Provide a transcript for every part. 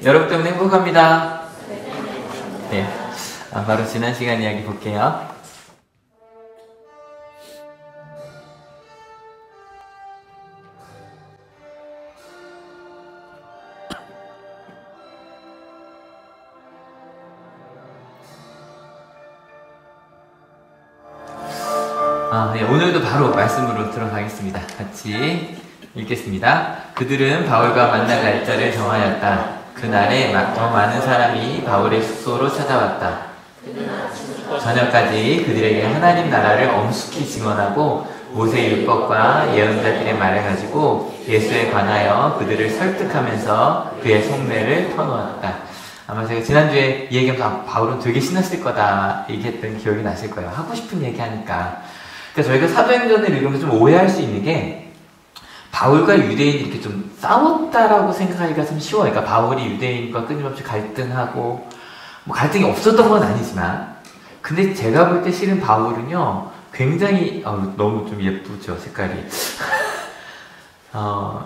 여러분 때문에 행복합니다. 네. 바로 지난 시간 이야기 볼게요. 네, 오늘도 바로 말씀으로 들어가겠습니다. 같이 읽겠습니다. 그들은 바울과 만날 날짜를 정하였다. 그날에 더 많은 사람이 바울의 숙소로 찾아왔다. 저녁까지 그들에게 하나님 나라를 엄숙히 증언하고 모세 율법과 예언자들의 말을 가지고 예수에 관하여 그들을 설득하면서 그의 속내를 터놓았다. 아마 제가 지난주에 이 얘기하면서 바울은 되게 신났을 거다 얘기했던 기억이 나실 거예요. 하고 싶은 얘기 하니까. 그러니까 저희가 사도행전을 읽으면서 좀 오해할 수 있는 게 바울과 유대인이 이렇게 좀 싸웠다라고 생각하기가 좀 쉬워요. 그러니까 바울이 유대인과 끊임없이 갈등하고 뭐 갈등이 없었던 건 아니지만 근데 제가 볼 때 실은 바울은요 굉장히 너무 좀 예쁘죠 색깔이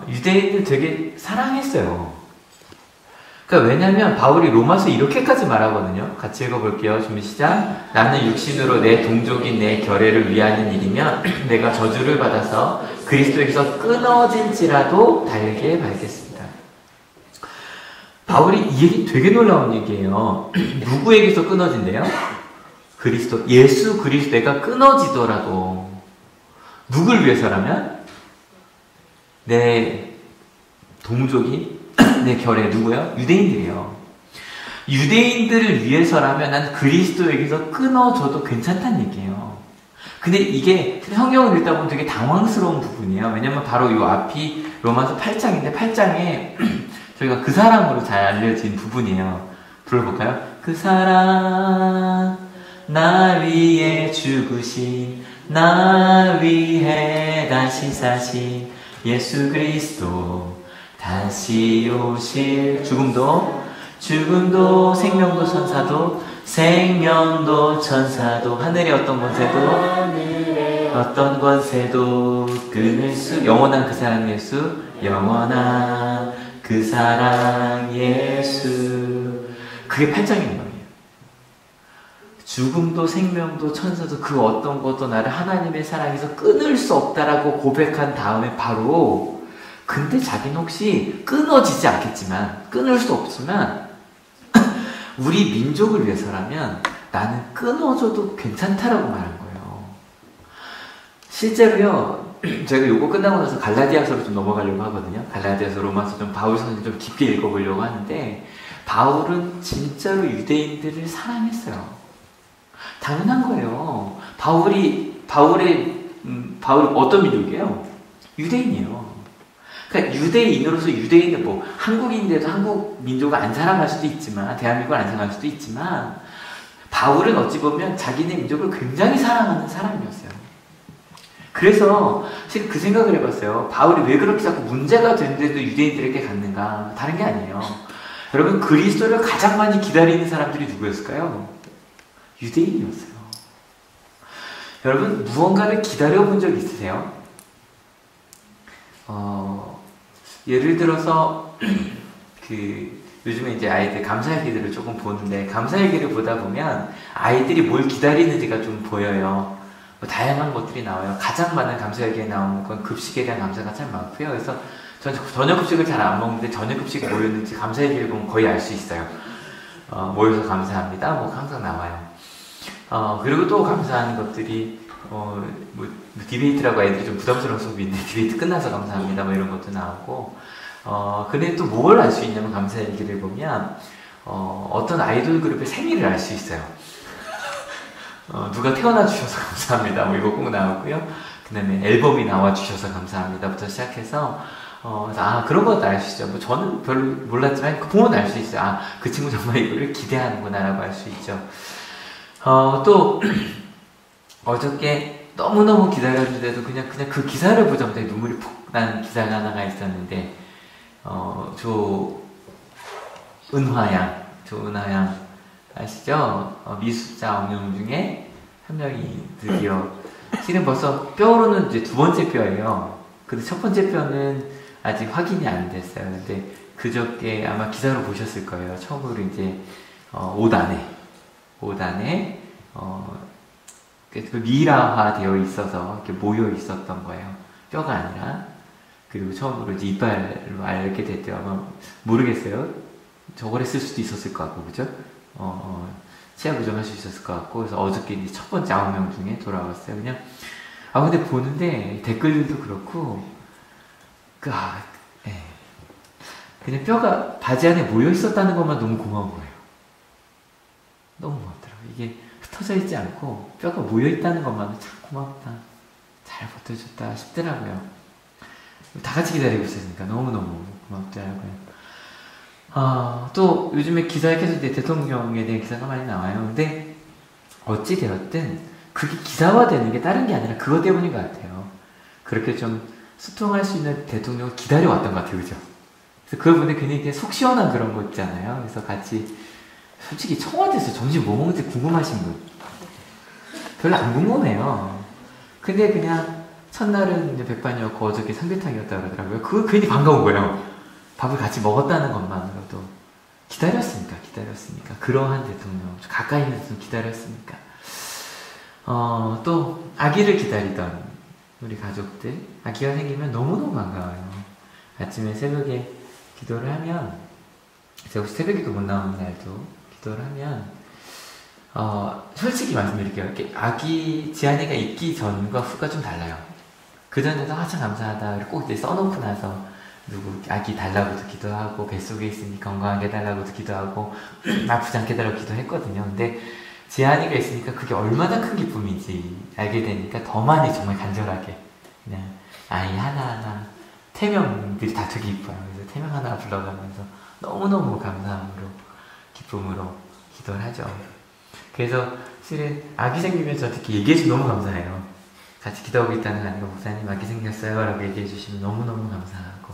유대인을 되게 사랑했어요. 그러니까 왜냐면 바울이 로마서 이렇게까지 말하거든요. 같이 읽어볼게요. 준비 시작. 나는 육신으로 내 동족인 내 결례를 위하는 일이면 내가 저주를 받아서 그리스도에게서 끊어진지라도 달게 밝겠습니다. 바울이 이 얘기 되게 놀라운 얘기예요. 누구에게서 끊어진대요? 그리스도, 예수 그리스도가 끊어지더라도 누굴 위해서라면? 내 동족인 내 결례 누구요? 유대인들이에요. 유대인들을 위해서라면 난 그리스도에게서 끊어져도 괜찮다는 얘기예요. 근데 이게 성경을 읽다 보면 되게 당황스러운 부분이에요. 왜냐면 바로 이 앞이 로마서 8장인데 8장에 저희가 그 사랑으로 잘 알려진 부분이에요. 불러볼까요? 그 사랑 나 위해 죽으신 나 위해 다시 사신 예수 그리스도 다시 오실 죽음도 생명도 천사도 생명도 천사도 하늘의 어떤 권세도 끊을 수 영원한 그 사랑 예수 영원한 그 사랑 예수 그게 8장인 거예요. 죽음도 생명도 천사도 그 어떤 것도 나를 하나님의 사랑에서 끊을 수 없다라고 고백한 다음에 바로 근데 자기는 혹시 끊어지지 않겠지만 끊을 수 없지만 우리 민족을 위해서라면 나는 끊어져도 괜찮다라고 말한 거예요. 실제로요 제가 요거 끝나고 나서 갈라디아서로 좀 넘어가려고 하거든요. 갈라디아서 로마서 좀 바울서는 좀 깊게 읽어보려고 하는데 바울은 진짜로 유대인들을 사랑했어요. 당연한 거예요. 바울이 어떤 민족이에요? 유대인이에요. 그러니까 유대인으로서 유대인은 뭐 한국인인데도 한국 민족을 안 사랑할 수도 있지만 대한민국을 안 사랑할 수도 있지만 바울은 어찌 보면 자기네 민족을 굉장히 사랑하는 사람이었어요. 그래서 실은 그 생각을 해봤어요. 바울이 왜 그렇게 자꾸 문제가 되는데도 유대인들에게 갔는가? 다른 게 아니에요. 여러분 그리스도를 가장 많이 기다리는 사람들이 누구였을까요? 유대인이었어요. 여러분 무언가를 기다려본 적 있으세요? 예를 들어서 요즘에 이제 아이들 감사일기들을 조금 보는데 감사일기를 보다 보면 아이들이 뭘 기다리는지가 좀 보여요. 뭐 다양한 것들이 나와요. 가장 많은 감사일기에 나오는 건 급식에 대한 감사가 참 많고요. 그래서 저는 저녁 급식을 잘 안 먹는데 저녁 급식이 뭐였는지 감사일기를 보면 거의 알 수 있어요. 모여서 감사합니다. 뭐 항상 나와요. 그리고 또 감사하는 것들이 뭐 디베이트라고 애들이 좀 부담스러운 수업이 있는데 디베이트 끝나서 감사합니다 뭐 이런 것도 나오고 근데 또 뭘 알 수 있냐면 감사일기를 보면 어떤 아이돌 그룹의 생일을 알 수 있어요. 누가 태어나 주셔서 감사합니다 뭐 이거 꼭 나오고요. 그 다음에 앨범이 나와 주셔서 감사합니다부터 시작해서 그런 것도 알 수 있죠. 뭐 저는 별로 몰랐지만 부모는 알 수 있어요. 그 친구 정말 이거를 기대하는구나 라고 알 수 있죠. 또 어저께 너무너무 기다렸는데도 그냥 그 기사를 보자마자 눈물이 푹 나는 기사가 하나가 있었는데 조은하양 아시죠? 미수자 언영 중에 한 명이 드디어 실은 벌써 뼈로는 이제 두 번째 뼈예요. 근데 첫 번째 뼈는 아직 확인이 안 됐어요. 근데 그저께 아마 기사로 보셨을 거예요. 처음으로 이제 옷 안에 그 미라화되어 있어서 이렇게 모여 있었던 거예요. 뼈가 아니라. 그리고 처음으로 이제 이빨로 알게 됐대요. 아마 모르겠어요. 저걸 했을 수도 있었을 것 같고, 그죠? 치아 부정할 수 있었을 것 같고, 그래서 어저께 이제 첫 번째 9명 중에 돌아왔어요. 그냥, 근데 보는데 댓글들도 그렇고, 그냥 뼈가 바지 안에 모여 있었다는 것만 너무 고마운 거예요. 너무 고맙더라고요. 이게 흩어져 있지 않고, 뼈가 모여 있다는 것만은 참 고맙다. 잘 버텨줬다 싶더라고요. 다 같이 기다리고 있었으니까 너무너무 고맙더라고요. 또 요즘에 기사에 계속 대통령에 대한 기사가 많이 나와요. 근데 어찌되었든 그게 기사화되는 게 다른 게 아니라 그것 때문인 것 같아요. 그렇게 좀 소통할 수 있는 대통령을 기다려왔던 것 같아요. 그죠? 그래서 그걸 보는데 굉장히 속 시원한 그런 거 있잖아요. 그래서 같이 솔직히 청와대에서 점심 뭐 먹는지 궁금하신 분 별로 안 궁금해요. 근데 그냥 첫날은 이제 백반이었고 어저께 삼계탕이었다 그러더라고요. 그거 괜히 반가운 거예요. 밥을 같이 먹었다는 것만으로도 기다렸으니까 그러한 대통령 가까이 있는 좀 기다렸으니까 또 아기를 기다리던 우리 가족들 아기가 생기면 너무너무 반가워요. 아침에 새벽에 기도를 하면 제가 혹시 새벽에도 못 나오는 날도 기도를 하면 솔직히 말씀드릴게요. 아기 지안이가 있기 전과 후가 좀 달라요. 그 전에도 참 감사하다 꼭 이제 써놓고 나서 누구 아기 달라고도 기도하고 뱃속에 있으니 건강하게 해달라고도 기도하고 아프지 않게 해달라고 기도했거든요. 근데 지안이가 있으니까 그게 얼마나 큰 기쁨인지 알게 되니까 더 많이 정말 간절하게 그냥 아이 하나하나 태명들이 다 되게 이뻐요. 그래서 태명 하나 불러가면서 너무너무 감사함으로 기쁨으로 기도를 하죠. 그래서 실은 아기 생기면 저한테 이렇게 얘기해주면 너무 감사해요. 같이 기도하고 있다는 거 아니고 목사님 아기 생겼어요 라고 얘기해주시면 너무너무 감사하고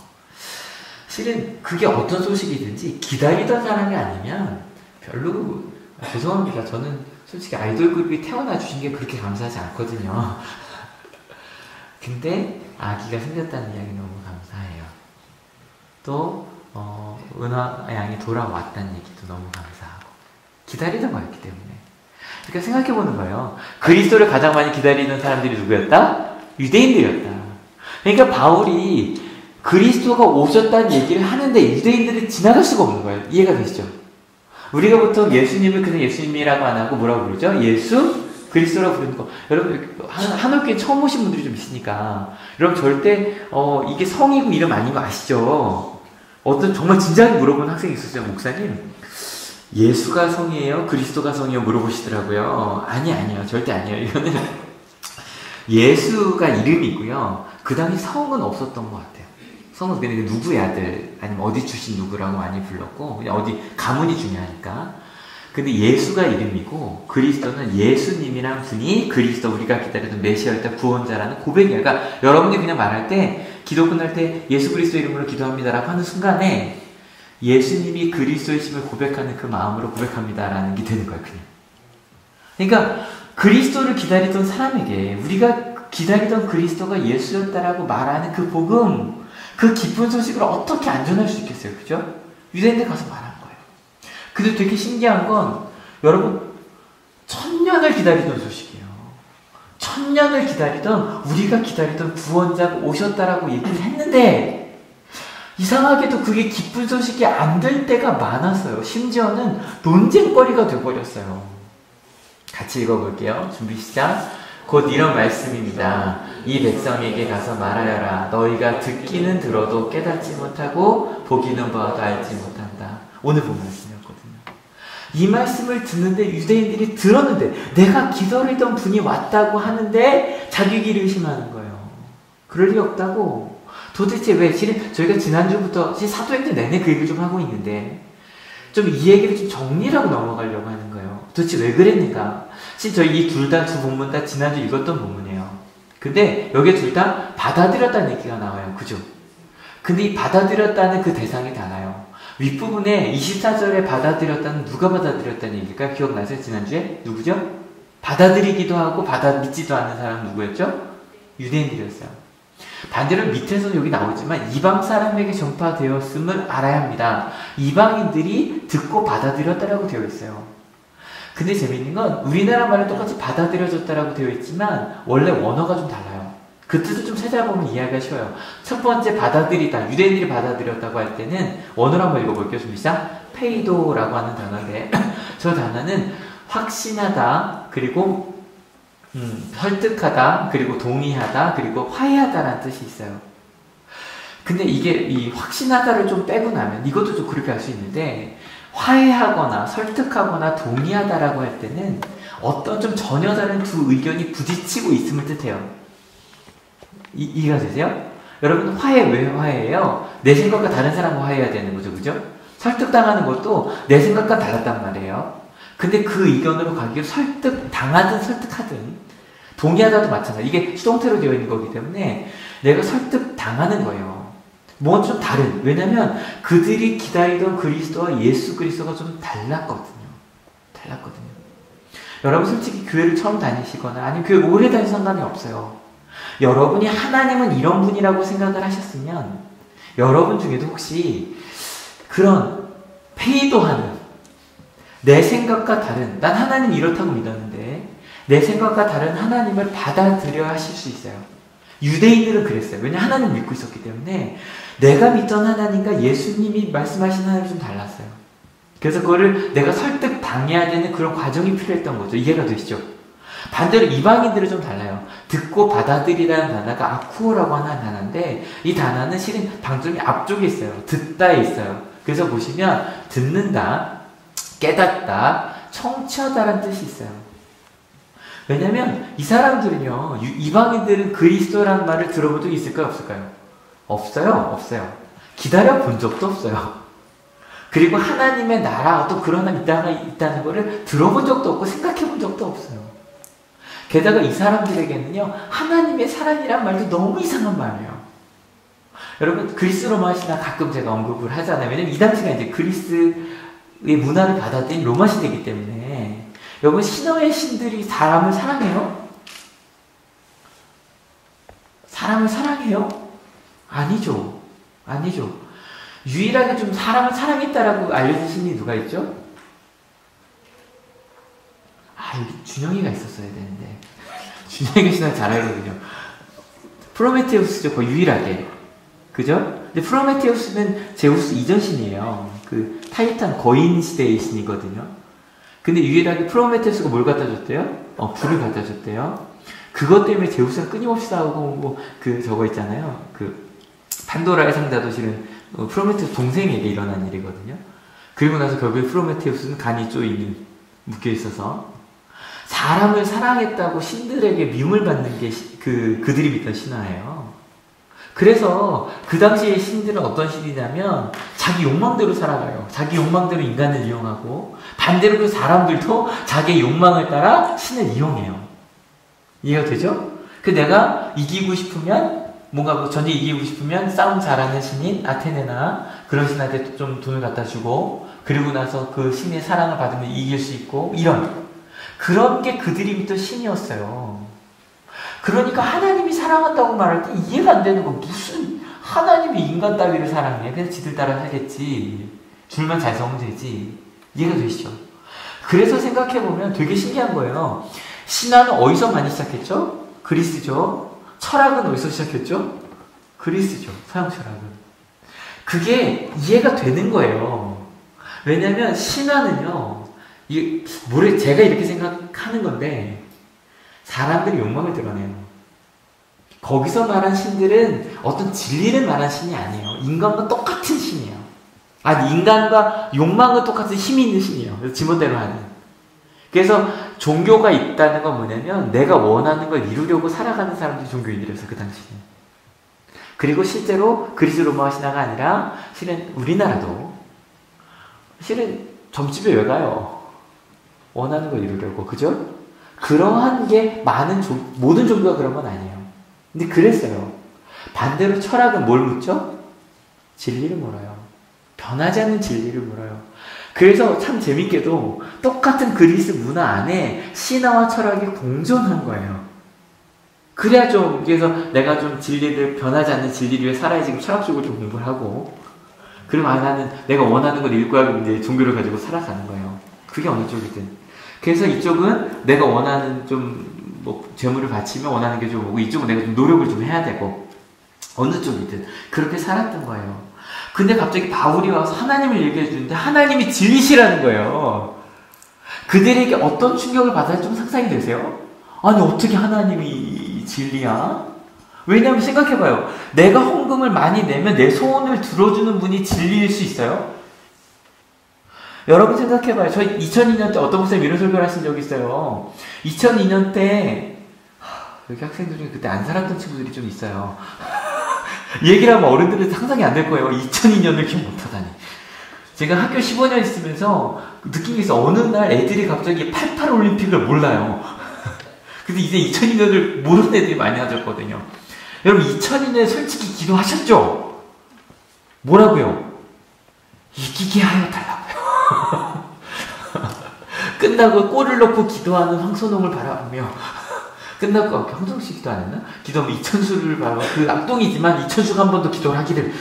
실은 그게 어떤 소식이든지 기다리던 사람이 아니면 별로 죄송합니다. 저는 솔직히 아이돌 그룹이 태어나 주신 게 그렇게 감사하지 않거든요. 근데 아기가 생겼다는 이야기 너무 감사해요. 또 은하 양이 돌아왔다는 얘기도 너무 감사하고 기다리던 거였기 때문에 그러니까 생각해보는 거예요. 그리스도를 가장 많이 기다리는 사람들이 누구였다? 유대인들이었다. 그러니까 바울이 그리스도가 오셨다는 얘기를 하는데 유대인들이 지나갈 수가 없는 거예요. 이해가 되시죠? 우리가 보통 예수님을 그냥 예수님이라고 안 하고 뭐라고 부르죠? 예수 그리스도라고 부르는 거. 여러분 한옥교회 처음 오신 분들이 좀 있으니까 여러분 절대 이게 성이고 이름 아닌 거 아시죠? 어떤 정말 진지하게 물어본 학생이 있었어요. 목사님 예수가 성이에요? 그리스도가 성이에요? 물어보시더라고요. 아니요. 절대 아니에요. 이거는 예수가 이름이고요. 그 다음에 성은 없었던 것 같아요. 성은 그냥 누구의 아들 아니면 어디 출신 누구라고 많이 불렀고 그냥 어디 가문이 중요하니까. 근데 예수가 이름이고 그리스도는 예수님이란 분이 그리스도 우리가 기다리던 메시아였다 구원자라는 고백이에요. 그러니까 여러분이 그냥 말할 때 기도 끝날 때 예수 그리스도 이름으로 기도합니다라고 하는 순간에 예수님이 그리스도이심을 고백하는 그 마음으로 고백합니다라는 게 되는 거예요. 그냥. 그러니까 그리스도를 기다리던 사람에게 우리가 기다리던 그리스도가 예수였다라고 말하는 그 복음 그 기쁜 소식을 어떻게 안 전할 수 있겠어요. 그죠? 유대인들 가서 말한 거예요. 근데 되게 신기한 건 여러분 1000년을 기다리던 소식이에요. 1000년을 기다리던 우리가 기다리던 구원자가 오셨다라고 얘기를 했는데 이상하게도 그게 기쁜 소식이 안 될 때가 많았어요. 심지어는 논쟁거리가 되어버렸어요. 같이 읽어볼게요. 준비 시작. 곧 이런 말씀입니다. 이 백성에게 가서 말하여라. 너희가 듣기는 들어도 깨닫지 못하고 보기는 봐도 알지 못한다. 오늘 본 말씀이었거든요. 이 말씀을 듣는데 유대인들이 들었는데 내가 기다리던 분이 왔다고 하는데 자기 길을 의심하는 거예요. 그럴 리 없다고. 도대체 왜 저희가 지난주부터 사도행전 내내 그 얘기를 좀 하고 있는데 좀 이 얘기를 좀 정리하고 넘어가려고 하는 거예요. 도대체 왜 그랬는가? 저희 이 두 본문 다 지난주 읽었던 본문이에요. 근데 여기 둘 다 받아들였다는 얘기가 나와요. 그죠? 근데 이 받아들였다는 그 대상이 달라요. 윗부분에 24절에 받아들였다는 누가 받아들였다는 얘기일까? 기억나세요? 지난주에? 누구죠? 받아들이기도 하고 믿지도 않는 사람 누구였죠? 유대인들이었어요. 반대로 밑에서 여기 나오지만 이방 사람에게 전파되었음을 알아야 합니다. 이방인들이 듣고 받아들였다라고 되어 있어요. 근데 재미있는 건 우리나라 말은 똑같이 받아들여졌다라고 되어 있지만 원래 원어가 좀 달라요. 그 뜻을 좀 찾아보면 이해하기가 쉬워요. 첫 번째 받아들이다, 유대인들이 받아들였다고 할 때는 원어로 한번 읽어볼게요. 시작. 페이도라고 하는 단어인데 저 단어는 확신하다, 그리고 설득하다, 그리고 동의하다, 그리고 화해하다라는 뜻이 있어요. 근데 이게 이 확신하다를 좀 빼고 나면 이것도 좀 그렇게 할 수 있는데, 화해하거나 설득하거나 동의하다라고 할 때는 어떤 좀 전혀 다른 두 의견이 부딪히고 있음을 뜻해요. 이해가 되세요? 여러분, 화해 왜 화해해요? 내 생각과 다른 사람과 화해해야 되는 거죠, 그죠? 설득당하는 것도 내 생각과 달랐단 말이에요. 근데 그 의견으로 가기로 설득당하든 설득하든, 동의하다도 마찬가지. 이게 수동태로 되어 있는 거기 때문에 내가 설득당하는 거예요. 뭔가 좀 다른. 왜냐면 그들이 기다리던 그리스도와 예수 그리스도가 좀 달랐거든요. 여러분, 솔직히 교회를 처음 다니시거나 아니면 교회 오래 다니셔서 상관이 없어요. 여러분이 하나님은 이런 분이라고 생각을 하셨으면 여러분 중에도 혹시 그런 페이도하는, 내 생각과 다른, 난 하나님 이렇다고 믿었는데 내 생각과 다른 하나님을 받아들여야 하실 수 있어요. 유대인들은 그랬어요. 왜냐하면 하나님을 믿고 있었기 때문에 내가 믿던 하나님과 예수님이 말씀하신 하나님이 좀 달랐어요. 그래서 그거를 내가 설득당해야 되는 그런 과정이 필요했던 거죠. 이해가 되시죠? 반대로 이방인들은 좀 달라요. 듣고 받아들이라는 단어가 아쿠오라고 하는 단어인데, 이 단어는 실은 방점이 앞쪽에 있어요. 듣다에 있어요. 그래서 보시면 듣는다, 깨닫다, 청취하다라는 뜻이 있어요. 왜냐면 이 사람들은요, 이방인들은 그리스도라는 말을 들어본 적이 있을까요? 없을까요? 없어요. 기다려 본 적도 없어요. 그리고 하나님의 나라, 또 그런 하나님 있다는 거를 들어본 적도 없고 생각해 본 적도 없어요. 게다가 이 사람들에게는요, 하나님의 사랑이란 말도 너무 이상한 말이에요. 여러분, 그리스 로마 신화 가끔 제가 언급을 하잖아요. 왜냐면 이 당시가 이제 그리스의 문화를 받아들인 로마 시대이기 때문에. 여러분, 신화의 신들이 사람을 사랑해요? 사람을 사랑해요? 아니죠. 유일하게 좀 사람을 사랑했다라고 알려진 신이 누가 있죠? 여기 준영이가 있었어야 되는데. 준영이가 신화 잘 알거든요. 프로메테우스죠, 거의 유일하게. 그죠? 근데 프로메테우스는 제우스 이전 신이에요. 그 타이탄 거인 시대의 신이거든요. 근데 유일하게 프로메테우스가 뭘 갖다 줬대요? 불을 갖다 줬대요. 그것 때문에 제우스가 끊임없이 싸우고, 저거 있잖아요. 판도라의 상자도 실은 프로메테우스 동생에게 일어난 일이거든요. 그리고 나서 결국에 프로메테우스는 간이 묶여 있어서 사람을 사랑했다고 신들에게 미움을 받는 게 그들이 믿던 신화예요. 그래서 그 당시의 신들은 어떤 신이냐면 자기 욕망대로 살아가요. 자기 욕망대로 인간을 이용하고, 반대로 그 사람들도 자기의 욕망을 따라 신을 이용해요. 이해가 되죠? 내가 이기고 싶으면, 뭔가 전쟁 이기고 싶으면 싸움 잘하는 신인 아테네나 그런 신한테 좀 돈을 갖다 주고, 그리고 나서 그 신의 사랑을 받으면 이길 수 있고, 그런 게 그들이 믿던 신이었어요. 그러니까 하나님이 사랑한다고 말할 때 이해가 안 되는 거, 무슨 하나님이 인간 따위를 사랑해? 그래서 지들 따라 살겠지. 줄만 잘 서면 되지. 이해가 되시죠? 그래서 생각해보면 되게 신기한 거예요. 신화는 어디서 많이 시작했죠? 그리스죠. 철학은 어디서 시작했죠? 그리스죠. 서양 철학은. 그게 이해가 되는 거예요. 왜냐면 신화는요, 제가 이렇게 생각하는 건데, 사람들이 욕망을 드러내요. 거기서 말한 신들은 어떤 진리를 말한 신이 아니에요. 인간과 똑같은 신이에요. 인간과 욕망은 똑같은 힘이 있는 신이에요. 지멋대로 하는. 그래서 종교가 있다는 건 뭐냐면 내가 원하는 걸 이루려고 살아가는 사람들이 종교인들이었어요, 그 당시에. 그리고 실제로 그리스 로마 신화가 아니라 실은 우리나라도 실은 점집에 왜 가요? 원하는 걸 이루려고, 그죠? 그러한 게 모든 종교가 그런 건 아니에요. 근데 그랬어요. 반대로 철학은 뭘 묻죠? 진리를 물어요. 변하지 않는 진리를 물어요. 그래서 참 재밌게도 똑같은 그리스 문화 안에 신화와 철학이 공존한 거예요. 그래야 좀, 그래서 내가 좀 진리를, 변하지 않는 진리를 위해 살아야 지금 철학적으로 좀 공부를 하고, 그리고 나는 내가 원하는 걸 읽고야 이제 종교를 가지고 살아가는 거예요. 그게 어느 쪽이든. 그래서 이쪽은 내가 원하는 좀, 뭐, 재물을 바치면 원하는 게 좀 오고, 이쪽은 내가 좀 노력을 좀 해야 되고, 어느 쪽이든. 그렇게 살았던 거예요. 근데 갑자기 바울이 와서 하나님을 얘기해 주는데, 하나님이 진리시라는 거예요. 그들에게 어떤 충격을 받아야 좀 상상이 되세요? 아니, 어떻게 하나님이 진리야? 왜냐면 생각해봐요. 내가 헌금을 많이 내면 내 소원을 들어주는 분이 진리일 수 있어요? 여러분 생각해봐요. 저희 2002년 때 어떤 목사님 이런 설교를 하신 적이 있어요. 2002년 때 여기 학생들 중에 그때 안 살았던 친구들이 좀 있어요. 얘기를 하면 어른들은 상상이 안 될 거예요. 2002년을 기억 못하다니. 제가 학교 15년 있으면서 느낀 게 있어. 어느 날 애들이 갑자기 88 올림픽을 몰라요. 근데 이제 2002년을 모르는 애들이 많이 하셨거든요. 여러분 2002년에 솔직히 기도하셨죠? 뭐라고요? 이기게 하여 달라고요. 끝나고 골을 넣고 기도하는 황선홍을 바라보며 끝나고 황선홍씨 기도 안 했나? 기도하면 이천수를 바라보며 그 악동이지만 이천수가 한 번 더 기도를 하기를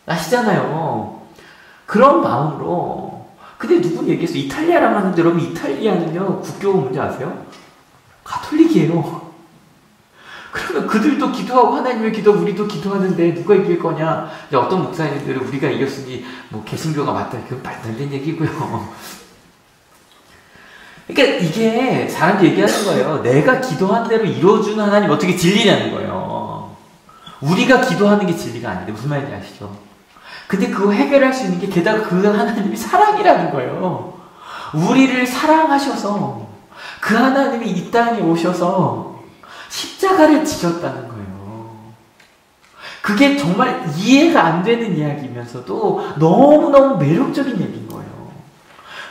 아시잖아요. 그런 마음으로. 근데 누군 얘기했어. 이탈리아라고 하는데 여러분 이탈리아는요 국교가 뭔지 아세요? 가톨릭이에요. 그러면 그들도 기도하고 하나님을 기도 우리도 기도하는데 누가 이길 거냐? 이제 어떤 목사님들은 우리가 이겼으니 뭐 개신교가 맞다. 그건 말도 안 되는 얘기고요. 그러니까 이게 사람들이 얘기하는 거예요. 내가 기도한 대로 이루어주는 하나님 어떻게 진리냐는 거예요. 우리가 기도하는 게 진리가 아닌데 무슨 말인지 아시죠? 근데 그거 해결할 수 있는 게 게다가 그 하나님이 사랑이라는 거예요. 우리를 사랑하셔서 그 하나님이 이 땅에 오셔서 십자가를 지셨다는 거예요. 그게 정말 이해가 안 되는 이야기이면서도 너무너무 매력적인 얘기인 거예요.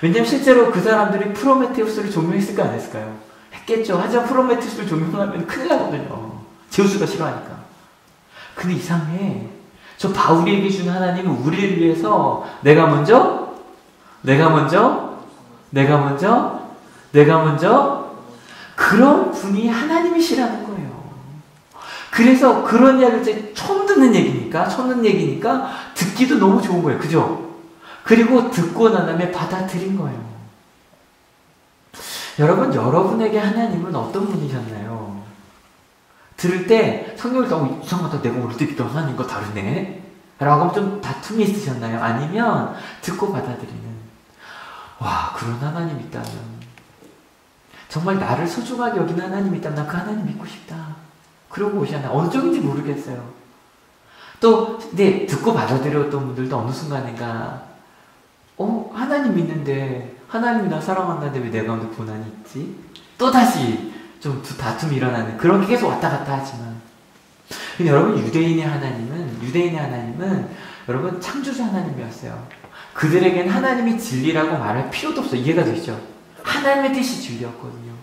왜냐면 실제로 그 사람들이 프로메테우스를 조명했을까 안 했을까요? 했겠죠. 하지만 프로메테우스를 조명하면 큰일 나거든요. 제우스가 싫어하니까. 근데 이상해. 저 바울에게 준 하나님은 우리를 위해서 내가 먼저 그런 분이 하나님이시라는 거예요. 그래서 그런 이야기를 이제 처음 듣는 얘기니까 듣기도 너무 좋은 거예요. 그죠? 그리고 듣고 난 다음에 받아들인 거예요. 여러분, 여러분에게 하나님은 어떤 분이셨나요? 들을 때 성경을 너무 이상하다. 내가 올 때 기도한 하나님과 다르네? 라고 하면 좀 다툼이 있으셨나요? 아니면 듣고 받아들이는 와, 그런 하나님 있다면 정말 나를 소중하게 여기는 하나님 있다면 나 그 하나님 믿고 싶다. 그러고 오시잖아요. 어느 쪽인지 모르겠어요. 또 근데 듣고 받아들였던 분들도 어느 순간인가 하나님 믿는데 하나님이 나 사랑한다는데 왜 내 가운데 고난이 있지? 또다시 좀 다툼이 일어나는 그런 게 계속 왔다 갔다 하지만 근데 여러분 유대인의 하나님은 여러분 창조주 하나님이었어요. 그들에겐 하나님이 진리라고 말할 필요도 없어요. 이해가 되시죠? 하나님의 뜻이 진리였거든요.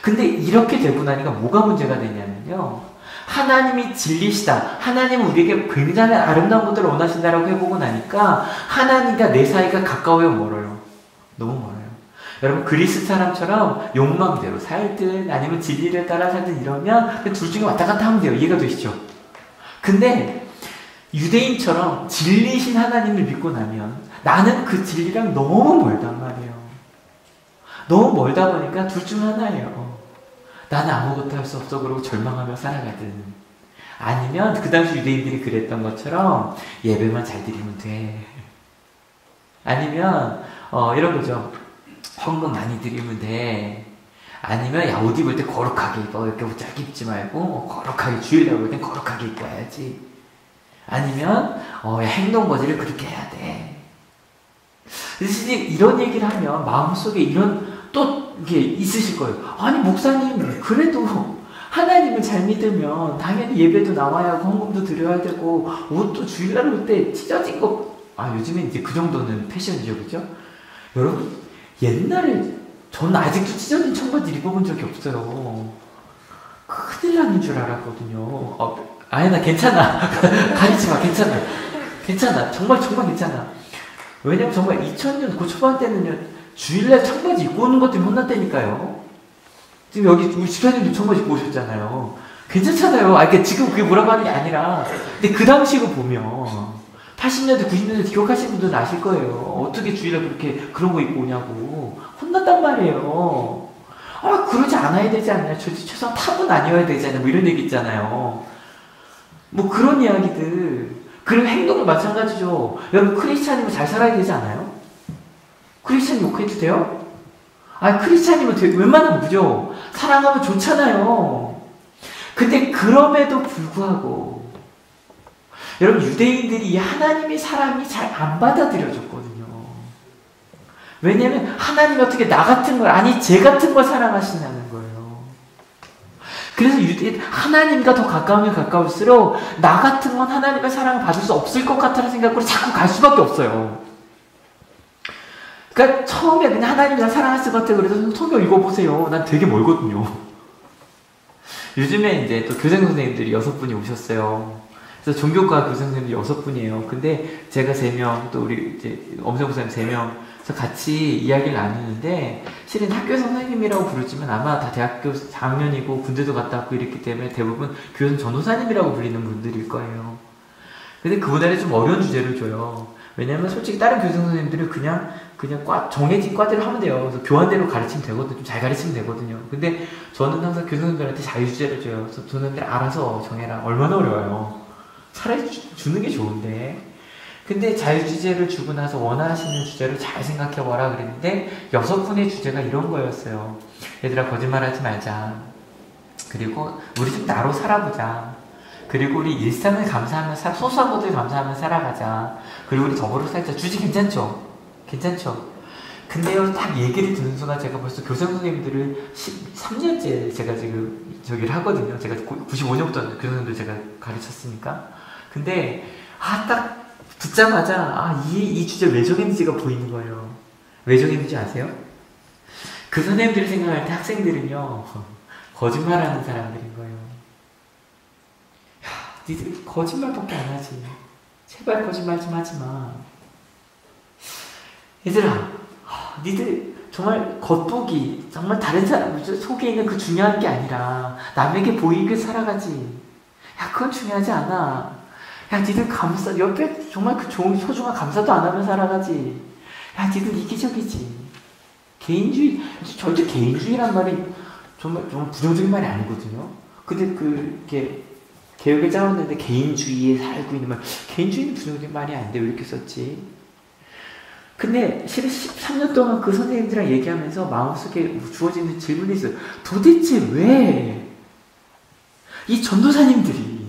근데 이렇게 되고 나니까 뭐가 문제가 되냐면요. 하나님이 진리시다. 하나님은 우리에게 굉장히 아름다운 것들을 원하신다라고 해보고 나니까 하나님과 내 사이가 가까워요, 멀어요? 너무 멀어요. 여러분 그리스 사람처럼 욕망대로 살든 아니면 진리를 따라 살든 이러면 둘 중에 왔다 갔다 하면 돼요. 이해가 되시죠? 근데 유대인처럼 진리신 하나님을 믿고 나면 나는 그 진리랑 너무 멀단 말이에요. 너무 멀다 보니까 둘 중 하나예요. 나는 아무것도 할 수 없어 그러고 절망하며 살아가든 아니면 그 당시 유대인들이 그랬던 것처럼 예배만 잘 드리면 돼. 아니면 이런 거죠. 헌금 많이 드리면 돼. 아니면 야, 옷 입을 때 거룩하게 입어. 이렇게 짧게 입지 말고 거룩하게 주일날 볼 땐 거룩하게 입고 와야지. 아니면 야, 행동 거지를 그렇게 해야 돼. 그래서 이런 얘기를 하면 마음속에 이런 또 이게 있으실 거예요. 아니 목사님 그래도 하나님을 잘 믿으면 당연히 예배도 나와야 하고 헌금도 드려야 되고 옷도 주일날 올 때 찢어진 거 요즘엔 이제 그 정도는 패션이죠, 그죠? 여러분 옛날에 저는 아직도 찢어진 청바지 입어본 적이 없어요. 큰일 나는 줄 알았거든요. 나 괜찮아. 가리지 마. 괜찮아. 정말 괜찮아. 왜냐면 정말 2000년 그 초반 때는요 주일날 청바지 입고 오는 것들이 혼났다니까요. 지금 여기 우리 집사님도 청바지 입고 오셨잖아요. 괜찮잖아요. 그러니까 지금 그게 뭐라고 하는 게 아니라, 근데 그 당시로 보면 80년대, 90년대 기억하시는 분들은 아실 거예요. 어떻게 주일날 그렇게 그런 거 입고 오냐고 혼났단 말이에요. 아, 그러지 않아야 되지 않나요? 최소한 탑은 아니어야 되잖아요. 뭐 이런 얘기 있잖아요. 뭐 그런 이야기들. 그리고 행동도 마찬가지죠. 여러분 크리스찬이면 잘 살아야 되지 않아요? 크리스찬 욕해도 돼요? 아, 크리스찬이면 웬만하면 무죠. 사랑하면 좋잖아요. 근데 그럼에도 불구하고 여러분 유대인들이 이 하나님의 사랑이 잘 안 받아들여졌거든요. 왜냐면 하나님이 어떻게 나 같은 걸, 아니 쟤 같은 걸 사랑하시냐는 거예요. 그래서 유대인 하나님과 더 가까우면 가까울수록 나 같은 건 하나님의 사랑을 받을 수 없을 것 같다는 생각으로 자꾸 갈 수밖에 없어요. 그러니까 처음에 그냥 하나님이 나 사랑하실 것 같아 그래서 성경 읽어보세요. 난 되게 멀거든요. 요즘에 이제 또 교장 선생님들이 6분이 오셨어요. 그래서 종교과 교장 선생님들이 6분이에요. 근데 제가 3명, 또 우리 이제 엄세목사님 3명, 그래서 같이 이야기를 나누는데, 실은 학교 선생님이라고 부르지만 아마 다 대학교 4학년이고 군대도 갔다 왔고 이랬기 때문에 대부분 교선 전도사님이라고 불리는 분들일 거예요. 근데 그분들이 좀 어려운 주제를 줘요. 왜냐면 솔직히 다른 교장 선생님들은 그냥 정해진 과대로 하면 돼요. 그래서 교환대로 가르치면 되거든요. 좀 잘 가르치면 되거든요. 근데 저는 항상 교수님들한테 자유주제를 줘요. 그래서 교수님들 알아서 정해라. 얼마나 어려워요. 차라리 주는 게 좋은데. 근데 자유주제를 주고 나서 원하시는 주제를 잘 생각해봐라 그랬는데 6분의 주제가 이런 거였어요. 얘들아 거짓말하지 말자. 그리고 우리 좀 나로 살아보자. 그리고 우리 일상을 감사하며 소소한 것들 감사하며 살아가자. 그리고 우리 더불어 살자. 주제 괜찮죠? 괜찮죠? 근데요, 딱 얘기를 듣는 순간 제가 벌써 교장 선생님들을 13년째 제가 지금 저기를 하거든요. 제가 95년부터 교장선생님들 제가 가르쳤으니까. 근데, 딱 듣자마자, 이 주제 왜 정했는지가 보이는 거예요. 왜 정했는지 아세요? 그 선생님들이 생각할 때 학생들은요, 거짓말하는 사람들인 거예요. 니들 거짓말밖에 안 하지. 제발 거짓말 좀 하지 마. 얘들아, 니들 정말 겉보기, 정말 다른 사람 속에 있는 그 중요한 게 아니라 남에게 보이게 살아가지. 야, 그건 중요하지 않아. 야, 니들 옆에 정말 그 좋은 소중한 감사도 안 하며 살아가지. 야, 니들 이기적이지. 개인주의, 절대 개인주의란 말이 정말 부정적인 말이 아니거든요. 근데 이렇게 개혁을 짜왔는데 개인주의에 살고 있는 말, 개인주의는 부정적인 말이 아닌데 왜 이렇게 썼지? 근데 실은 13년 동안 그 선생님들이랑 얘기하면서 마음속에 주어지는 질문이 있어요. 도대체 왜 이 전도사님들이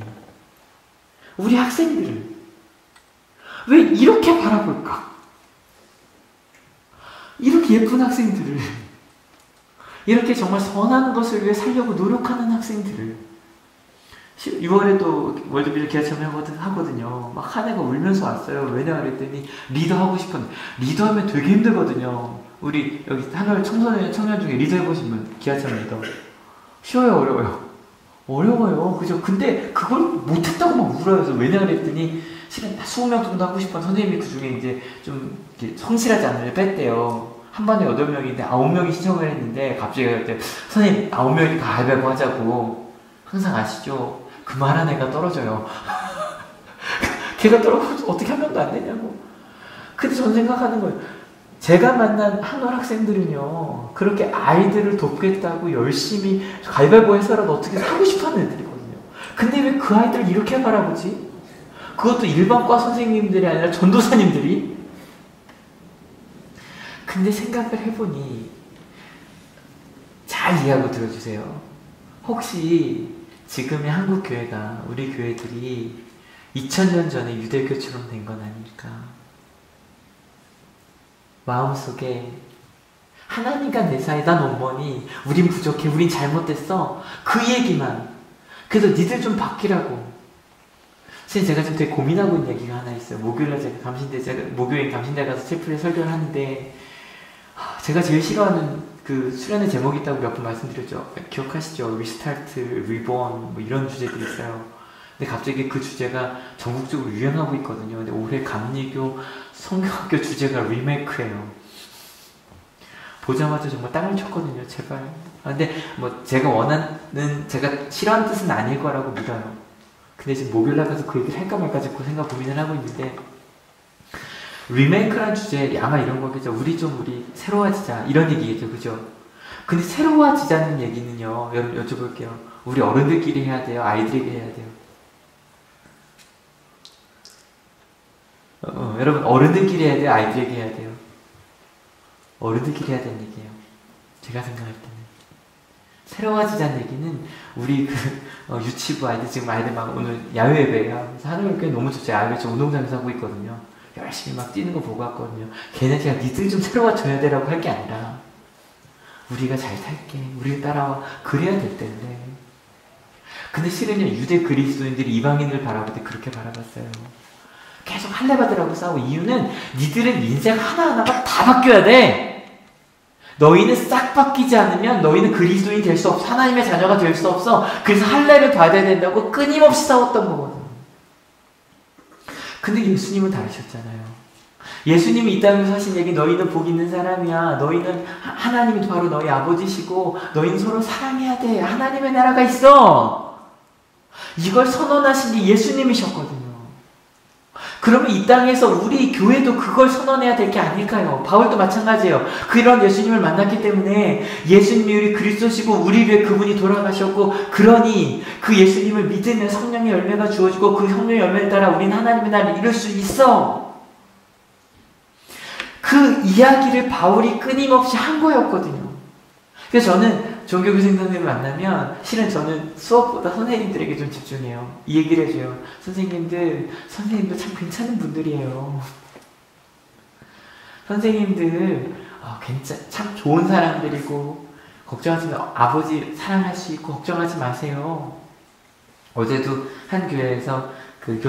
우리 학생들을 왜 이렇게 바라볼까? 이렇게 예쁜 학생들을, 이렇게 정말 선한 것을 위해 살려고 노력하는 학생들을 6월에 또 월드비전 기아체험 하거든요. 막 한 애가 울면서 왔어요. 왜냐 그랬더니 리더 하고 싶었는데, 리더하면 되게 힘들거든요. 우리 여기 한월 청년 중에 리더 해보신 분, 기아체험 리더. 쉬워요, 어려워요? 어려워요. 그죠? 근데 그걸 못했다고 막 울어요. 그래서 왜냐 그랬더니 실은 20명 정도 하고 싶은 선생님이 그 중에 이제 좀 성실하지 않으려 뺐대요. 한 반에 8명인데 9명이 신청을 했는데 갑자기 이제 선생님 9명이 가위바위보 하자고. 항상 아시죠? 그만한 애가 떨어져요. 걔가 떨어져서 어떻게 한 명도 안 되냐고. 근데 저는 생각하는 거예요. 제가 만난 한월 학생들은요, 그렇게 아이들을 돕겠다고 열심히 가위바위보 해서라도 어떻게 하고 싶어 하는 애들이거든요. 근데 왜 그 아이들을 이렇게 바라보지? 그것도 일반과 선생님들이 아니라 전도사님들이? 근데 생각을 해보니, 잘 이해하고 들어주세요. 혹시 지금의 한국 교회가, 우리 교회들이 2000년 전에 유대교처럼 된 건 아닐까? 마음속에 하나님과 내 사이, 난 어머니, 우린 부족해, 우린 잘못됐어, 그 얘기만. 그래서 니들 좀 바뀌라고. 사실 제가 지금 되게 고민하고 있는 얘기가 하나 있어요. 목요일날 목요일 감신대 가서 첼프레 설교를 하는데, 제가 제일 싫어하는 그 수련의 제목이 있다고 몇 번 말씀드렸죠. 기억하시죠? 리스타트, 리본, 뭐 이런 주제들이 있어요. 근데 갑자기 그 주제가 전국적으로 유행하고 있거든요. 근데 올해 감리교 성경학교 주제가 리메이크예요. 보자마자 정말 땅을 쳤거든요. 제발 근데 뭐 제가 원하는, 제가 싫어하는 뜻은 아닐 거라고 믿어요. 근데 지금 목요일날 가서 그 얘기를 할까 말까 지금 생각 고민을 하고 있는데, 리메이크란 주제 아마 이런 거겠죠. 우리 새로워지자 이런 얘기겠죠, 그죠? 근데 새로워지자는 얘기는요, 여러분 여쭤볼게요. 우리 어른들끼리 해야 돼요, 아이들에게 해야 돼요? 여러분 어른들끼리 해야 돼요, 아이들에게 해야 돼요? 어른들끼리 해야 되는 얘기예요. 제가 생각할 때는 새로워지자는 얘기는 우리 유치부 아이들, 지금 아이들 막 오늘 야외 예배야. 그래서 하늘 교회 너무 좋죠. 아이들 지금 운동장에서 하고 있거든요. 열심히 막 뛰는 거 보고 왔거든요. 걔네가 니들 좀 새로워져야 되라고 할 게 아니라 우리가 잘 탈게, 우리를 따라와, 그래야 될 텐데. 근데 실은요, 유대 그리스도인들이 이방인을 바라볼 때 그렇게 바라봤어요. 계속 할례받으라고 싸우고, 이유는 니들은 인생 하나하나가 다 바뀌어야 돼. 너희는 싹 바뀌지 않으면 너희는 그리스도인 될 수 없어. 하나님의 자녀가 될 수 없어. 그래서 할례를 받아야 된다고 끊임없이 싸웠던 거거든. 근데 예수님은 다르셨잖아요. 예수님이 이 땅에서 하신 얘기, 너희는 복 있는 사람이야. 너희는 하나님이 바로 너희 아버지시고 너희는 서로 사랑해야 돼. 하나님의 나라가 있어. 이걸 선언하신 게 예수님이셨거든요. 그러면 이 땅에서 우리 교회도 그걸 선언해야 될 게 아닐까요? 바울도 마찬가지예요. 그런 예수님을 만났기 때문에 예수님이 우리 그리스도시고 우리 위해 그분이 돌아가셨고, 그러니 그 예수님을 믿으면 성령의 열매가 주어지고 그 성령의 열매를 따라 우리는 하나님의 나라를 이룰 수 있어. 그 이야기를 바울이 끊임없이 한 거였거든요. 그래서 저는 종교교생 선생님을 만나면 실은 저는 수업보다 선생님들에게 좀 집중해요. 이 얘기를 해줘요. 선생님들 참 괜찮은 분들이에요. 선생님들 참 좋은 사람들이고, 걱정하지 마. 아버지 사랑할 수 있고 걱정하지 마세요. 어제도 한 교회에서 그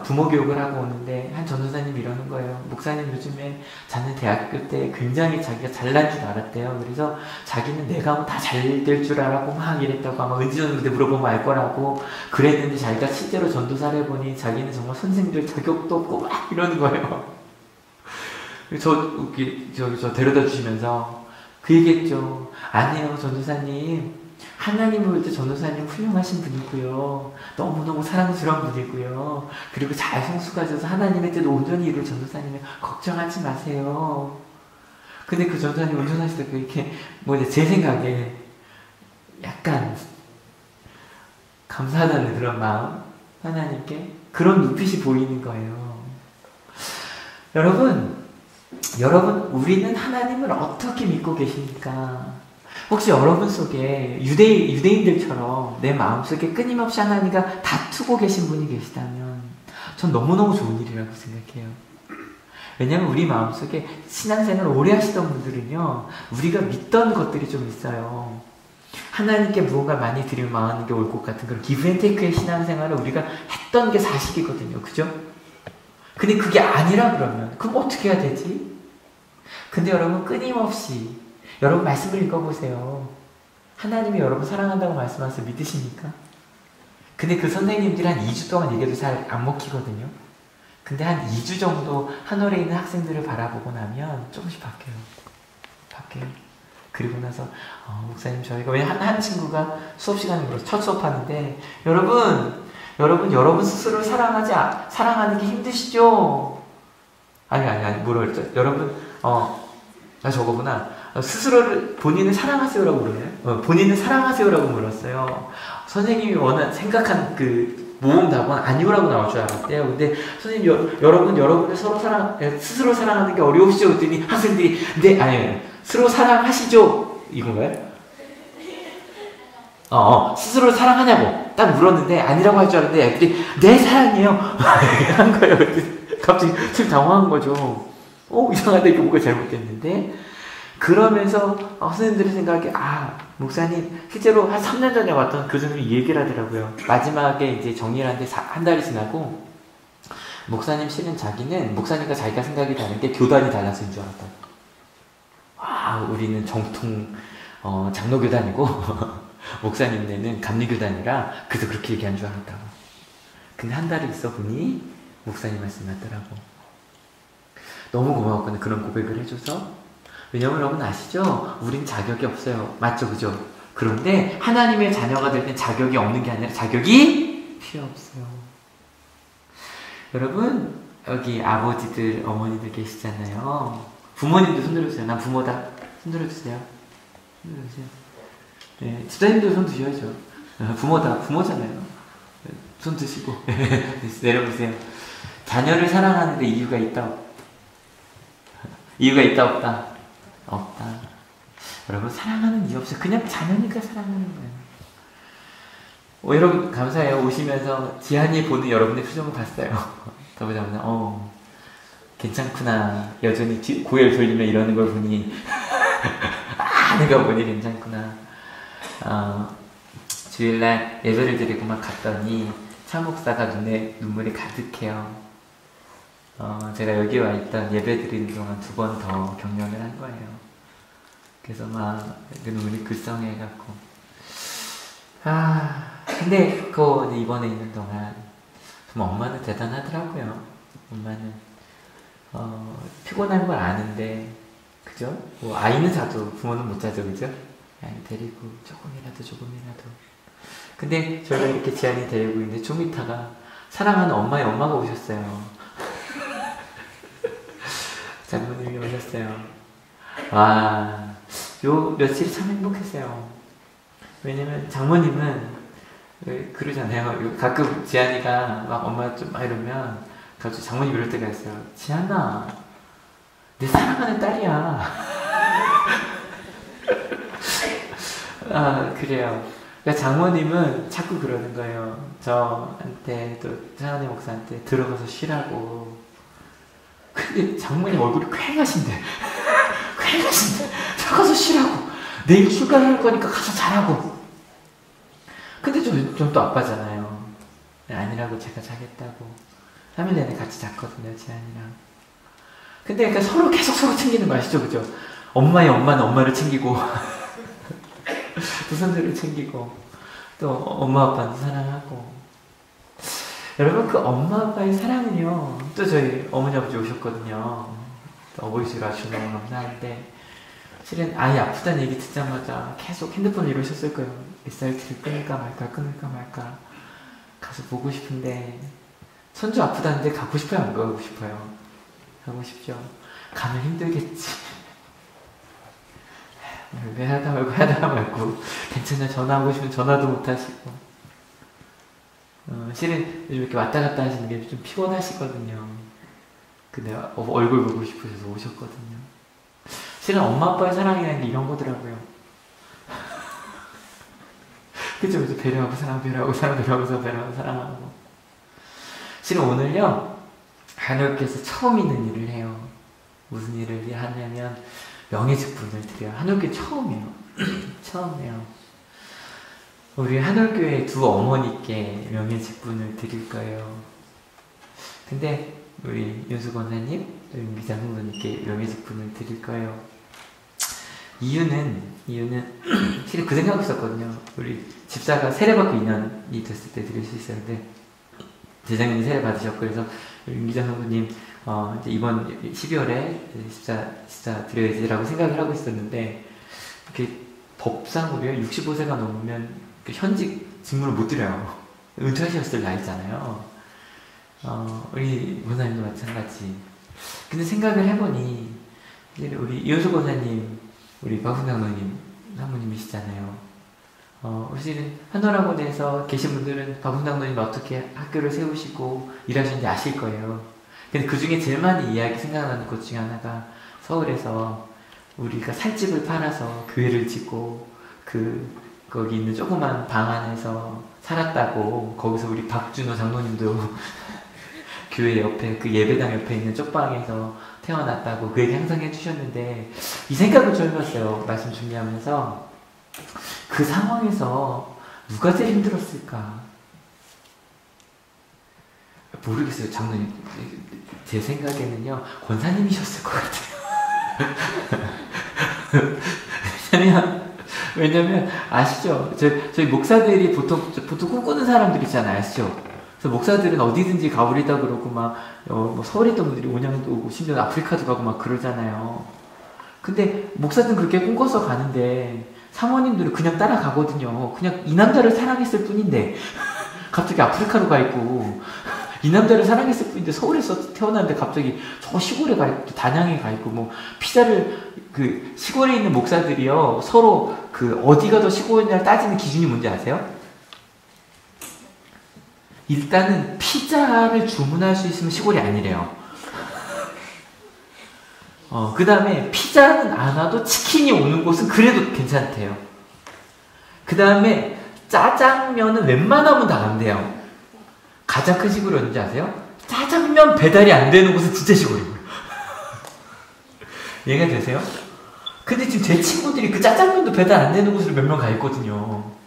부모 교육을 하고 오는데 한 전도사님이 이러는 거예요. 목사님, 요즘에 자는 대학교 때 굉장히 자기가 잘난 줄 알았대요. 그래서 자기는 내가 하면 다 잘 될 줄 알았고 막 이랬다고, 아마 은지전도대 물어보면 알 거라고 그랬는데, 자기가 실제로 전도사를 해보니 자기는 정말 선생님들 자격도 없고 막 이러는 거예요. 저 데려다 주시면서 그 얘기했죠. 아니에요, 전도사님. 하나님 볼 때 전도사님 훌륭하신 분이고요. 너무너무 사랑스러운 분이고요. 그리고 잘 성숙하셔서 하나님의 뜻 온전히 이룰 전도사님을 걱정하지 마세요. 근데 그 전도사님 운전하실 때 이렇게 제 생각에 약간 감사하다는 그런 마음, 하나님께 그런 눈빛이 보이는 거예요. 여러분, 우리는 하나님을 어떻게 믿고 계십니까? 혹시 여러분 속에 유대인들처럼 내 마음속에 끊임없이 하나님과 다투고 계신 분이 계시다면 전 너무너무 좋은 일이라고 생각해요. 왜냐하면 우리 마음속에 신앙생활을 오래 하시던 분들은요, 우리가 믿던 것들이 좀 있어요. 하나님께 무언가 많이 드리면 망하는 게 올 것 같은 그런 기브앤테이크의 신앙생활을 우리가 했던 게 사실이거든요. 그죠? 근데 그게 아니라 그럼 어떻게 해야 되지? 근데 여러분, 끊임없이 여러분 말씀을 읽어보세요. 하나님이 여러분 사랑한다고 말씀하셔서 믿으십니까? 근데 그 선생님들이 한 2주 동안 얘기해도 잘 안 먹히거든요. 근데 한 2주 정도 한올에 있는 학생들을 바라보고 나면 조금씩 바뀌어요. 그리고 나서 목사님, 저희가 왜 한 친구가 수업 시간에 첫 수업하는데, 여러분 스스로를 사랑하는 게 힘드시죠? 아니 뭐라 그랬죠? 여러분 저거구나. 스스로를 본인을 사랑하세요라고 그러나요? 본인을 사랑하세요라고 물었어요. 선생님이 생각한 그 모음 답은 아니오라고 나올 줄 알았대요. 근데 선생님, 여러분을 스스로 사랑하는 게 어려우시죠? 그랬더니 학생들이 아니에요. 스스로 사랑하시죠? 이건가요? 스스로 사랑하냐고 딱 물었는데 아니라고 할 줄 알았는데 애들이 네, 사랑해요. 한 거예요. 갑자기 좀 당황한 거죠. 이상하다, 이거 뭔가 잘못됐는데. 그러면서 선생님들의 생각에 목사님, 실제로 한 3년 전에 왔던 교수님이 얘기를 하더라고요. 마지막에 이제 정리를 하는데 한 달이 지나고, 목사님 실은 자기는 목사님과 자기가 생각이 다른 게 교단이 달라서인 줄 알았다고. 우리는 정통 장로교단이고 목사님네는 감리교단이라 그래서 그렇게 얘기한 줄 알았다고. 근데 한 달을 있어 보니 목사님 말씀 맞더라고. 너무 고마웠거든요, 그런 고백을 해줘서. 왜냐면 여러분 아시죠? 우린 자격이 없어요. 맞죠? 그죠? 그런데 하나님의 자녀가 될 땐 자격이 없는 게 아니라 자격이 필요 없어요. 여러분, 여기 아버지들, 어머니들 계시잖아요. 부모님도 손 들어주세요. 난 부모다. 손 들어주세요. 손 들어주세요. 네, 집사님도 손 드셔야죠. 부모다. 부모잖아요. 손 드시고. 내려보세요. 자녀를 사랑하는데 이유가 있다, 없다? 이유가 있다, 없다? 없다. 여러분, 사랑하는 이유 없어요. 그냥 자녀니까 사랑하는 거예요. 여러분, 감사해요. 오시면서 지한이 보는 여러분의 표정을 봤어요. 보자마자, 괜찮구나. 여전히 고개를 돌리며 이러는 걸 보니, 내가 보니 괜찮구나. 주일날 예배를 드리고 막 갔더니, 차 목사가 눈에 눈물이 가득해요. 제가 여기 와 있던 예배 드리는 동안 2번 더 격려를 한 거예요. 그래서 막 눈물이 글썽해갖고. 근데 이번에 있는 동안 정말 엄마는 대단하더라고요. 엄마는 피곤한 걸 아는데, 그죠? 뭐 아이는 자도 부모는 못 자죠, 그죠? 아이 데리고 조금이라도. 근데 저희가 이렇게 지안이 데리고 있는데 좀 있다가 사랑하는 엄마의 엄마가 오셨어요. 장모님이 오셨어요. 요 며칠이 참 행복했어요. 왜냐면 장모님은 그러잖아요. 가끔 지안이가 막 엄마 좀 막 이러면 갑자기 장모님 이럴 때가 있어요. 지안아, 내 사랑하는 딸이야. 그래요. 그러니까 장모님은 자꾸 그러는 거예요. 저한테 또 차은혜 목사한테 들어가서 쉬라고. 근데 장모님 얼굴이 퀭하신데 들어가서 쉬라고. 내일 출근할 거니까 가서 자라고. 근데 좀 또 아빠잖아요. 아니라고, 제가 자겠다고. 3일 내내 같이 잤거든요, 지안이랑. 근데 그러니까 서로 계속 서로 챙기는 거 아시죠, 그죠? 엄마의 엄마는 엄마를 챙기고 또 손들을 챙기고 또 엄마 아빠는 사랑하고. 여러분, 그 엄마 아빠의 사랑은요, 또 저희 어머니 아버지 오셨거든요. 또 어버이시라 아주 너무 감사한데, 실은 아이 아프다는 얘기 듣자마자 계속 핸드폰을 이러셨을 거예요. SRT를 끊을까 말까 가서 보고 싶은데, 손주 아프다는데 가고 싶어요, 안 가고 싶어요? 가고 싶죠. 가면 힘들겠지. 왜 하다 말고 괜찮아요. 전화하고 싶으면 전화도 못 하시고. 실은 요즘 이렇게 왔다 갔다 하시는 게 좀 피곤하시거든요. 근데 얼굴 보고 싶으셔서 오셨거든요. 실은 엄마 아빠의 사랑이라는 게 이런 거더라고요. 그죠? 배려하고 사랑하고. 실은 오늘요, 한올교에서 처음 있는 일을 해요. 무슨 일을 하냐면 명예직분을 드려요. 한올교 처음이에요. 처음이에요. 우리 한올교회 2 어머니께 명예직분을 드릴 거예요. 근데 우리 윤수 권사님, 윤기자 후보님께 명예직분을 드릴 거예요. 이유는 실은 그 생각을 했었거든요. 우리 집사가 세례받고 2년이 됐을 때 드릴 수 있어요. 근데 대장님이 세례 받으셨고, 그래서 윤기자 후보님 이제 이번 12월에 집사 드려야지라고 생각을 하고 있었는데, 이렇게 법상으로요 65세가 넘으면 현직 직무를 못 드려요. 은퇴하셨을 나이잖아요. 우리 권사님도 마찬가지. 근데 생각을 해보니, 우리 이효수 권사님, 우리 박훈장 사모님이시잖아요. 사실은 한월학원에서 계신 분들은 박훈장 노님 어떻게 학교를 세우시고 일하셨는지 아실 거예요. 근데 그 중에 제일 많이 생각나는 것 중에 하나가, 서울에서 우리가 살집을 팔아서 교회를 짓고 거기 있는 조그만 방 안에서 살았다고. 거기서 우리 박준호 장로님도 교회 옆에, 그 예배당 옆에 있는 쪽방에서 태어났다고 그 얘기 항상 해주셨는데, 이 생각을 좀 해봤어요. 말씀 준비하면서. 그 상황에서 누가 제일 힘들었을까? 모르겠어요, 장로님. 제 생각에는요, 권사님이셨을 것 같아요. 왜냐면 아시죠? 저희 목사들이 보통 꿈꾸는 사람들 있잖아요, 아시죠? 그래서 목사들은 어디든지 가버리다 그러고 뭐 서울에 있던 분들이 5년도 오고 심지어 아프리카도 가고 막 그러잖아요. 근데 목사들은 그렇게 꿈꿔서 가는데 사모님들은 그냥 따라가거든요. 그냥 이 남자를 사랑했을 뿐인데 갑자기 아프리카로 가 있고 이 남자를 사랑했을 뿐인데 서울에서 태어났는데 갑자기 저 시골에 가 있고 단양에 가 있고 뭐 피자를 그 시골에 있는 목사들이요 서로 그 어디가 더 시골이냐 따지는 기준이 뭔지 아세요? 일단은 피자를 주문할 수 있으면 시골이 아니래요. 그 다음에 피자는 안 와도 치킨이 오는 곳은 그래도 괜찮대요. 그 다음에 짜장면은 웬만하면 다 간대요. 가장 큰 시골이 어딘지 아세요? 짜장면 배달이 안 되는 곳은 진짜 시골이고요. 이해가 되세요? 근데 지금 제 친구들이 그 짜장면도 배달 안 되는 곳으로 몇 명 가 있거든요.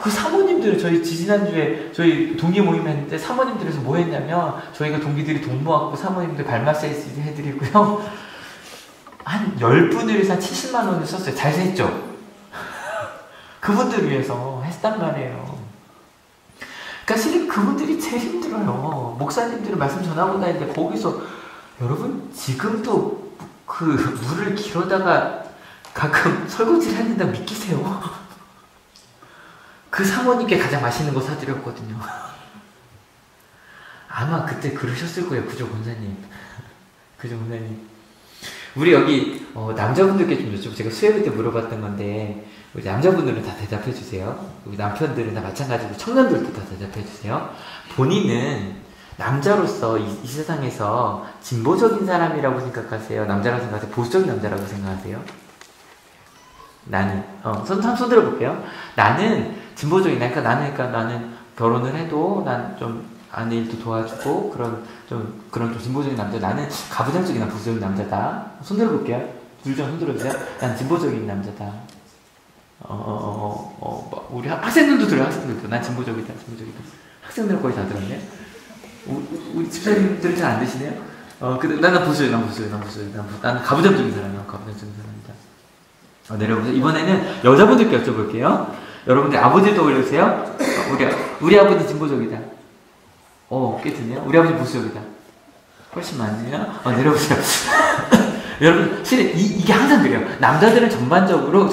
그 사모님들 저희 지지난주에 저희 동기 모임 했는데 사모님들에서 뭐 했냐면 저희가 동기들이 돈 모았고 사모님들 발 마사지 해드리고요. 한 10분을 위해서 한 70만 원을 썼어요. 잘 셌죠? 그분들 위해서 했단 말이에요. 그러니까 실은 그분들이 제일 힘들어요. 목사님들은 말씀 전하고 다니는데 거기서 여러분 지금도 그 물을 길어다가 가끔 설거지를 하는다 믿기세요? 그 사모님께 가장 맛있는 거 사드렸거든요. 아마 그때 그러셨을 거예요. 그죠 권사님? 그죠 권사님? 우리 여기 남자분들께 좀 여쭤보고 제가 수요일 때 물어봤던 건데 우리 남자분들은 다 대답해 주세요. 우리 남편들은 다 마찬가지고 청년들도 다 대답해 주세요. 본인은 남자로서 이 세상에서 진보적인 사람이라고 생각하세요? 남자라고 생각하세요? 보수적인 남자라고 생각하세요? 나는 손 들어볼게요. 나는 진보적이다. 그러니까 나는 결혼을 해도 난 좀 아내 일도 도와주고 그런 좀 진보적인 남자. 나는 가부장적인 보수적인 남자다. 손 들어볼게요. 둘 중 손 들어주세요. 난 진보적인 남자다. 우리 학생들도 들어요. 학생들도 난 진보적이다. 학생들 거의 다 들었네. 우리 집사님들은 잘 안 드시네요. 근데 나는 보수적이다. 나는 가부장적인 사람이야. 가부장적인 사람이다. 내려보세요. 이번에는 여자분들께 여쭤볼게요. 여러분들 아버지 떠올려주세요. 우리 아버지 진보적이다. 꽤 드네요. 우리 아버지 보수적이다. 훨씬 많네요. 내려보세요. 여러분, 실은 이게 항상 그래요. 남자들은 전반적으로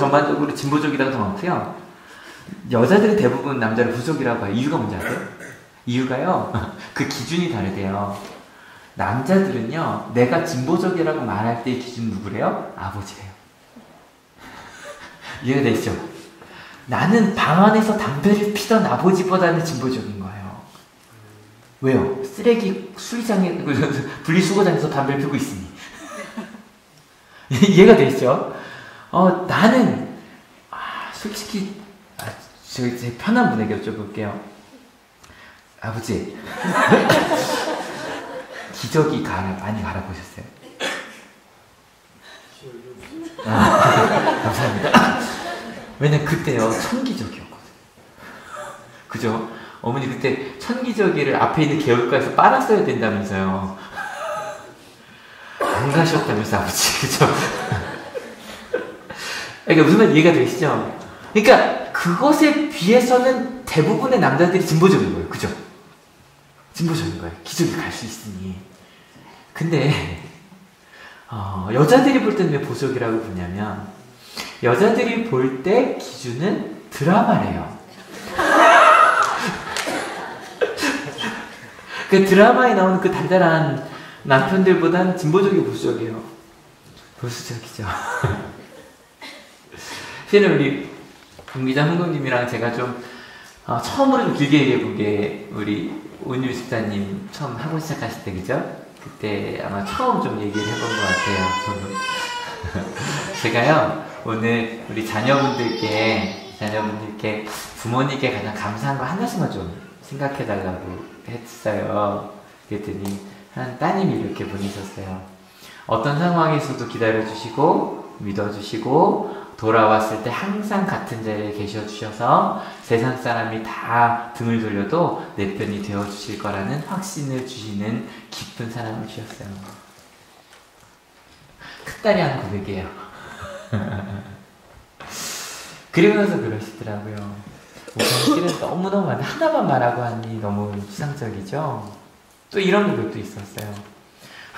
진보적이다가 더 많고요. 여자들은 대부분 남자를 보수적이라고 해요. 이유가 뭔지 아세요? 이유가요. 그 기준이 다르대요. 남자들은요, 내가 진보적이라고 말할 때의 기준은 누구래요? 아버지래요. 이해가 되시죠? 나는 방 안에서 담배를 피던 아버지보다는 진보적인 거예요. 왜요? 쓰레기 수리장에 분리수거장에서 담배를 피우고 있으니. 이해가 되시죠? 나는 솔직히 제 편한 분에게 여쭤볼게요. 아버지 기저귀 많이 갈아보셨어요? 감사합니다. 왜냐면 그때요 천기저귀였거든요. 그죠? 어머니 그때 천기저귀를 앞에 있는 개울가에서 빨았어야 된다면서요. 안 가셨다면서 아버지. 그죠? 그러니까 무슨 말 이해가 되시죠? 그러니까 그것에 비해서는 대부분의 남자들이 진보적인 거예요. 그죠? 진보적인 거예요. 기저귀 갈 수 있으니. 근데 여자들이 볼 때는 왜 보수적이라고 부르냐면 여자들이 볼 때 기준은 드라마래요. 그 드라마에 나오는 그 달달한 남편들보다는 진보적이고 보수적이에요. 보수적이죠. 실은 우리 김기장 흥국님이랑 제가 좀 처음으로 좀 길게 얘기해본 게 우리 온유 집사님 처음 학원 시작하실 때 그죠? 그때 아마 처음 좀 얘기를 해본 것 같아요. 제가요 오늘 우리 자녀분들께 부모님께 가장 감사한 거 하나씩만 좀 생각해달라고 했어요. 그랬더니 한 따님이 이렇게 보내셨어요. 어떤 상황에서도 기다려주시고 믿어주시고 돌아왔을 때 항상 같은 자리에 계셔주셔서 세상 사람이 다 등을 돌려도 내 편이 되어주실 거라는 확신을 주시는 깊은 사랑을 주셨어요. 큰딸이 하는 고백이에요. 그리고 나서 그러시더라고요. 당신은 너무너무 하나만 말하고 하니 너무 추상적이죠? 또 이런 고백도 있었어요.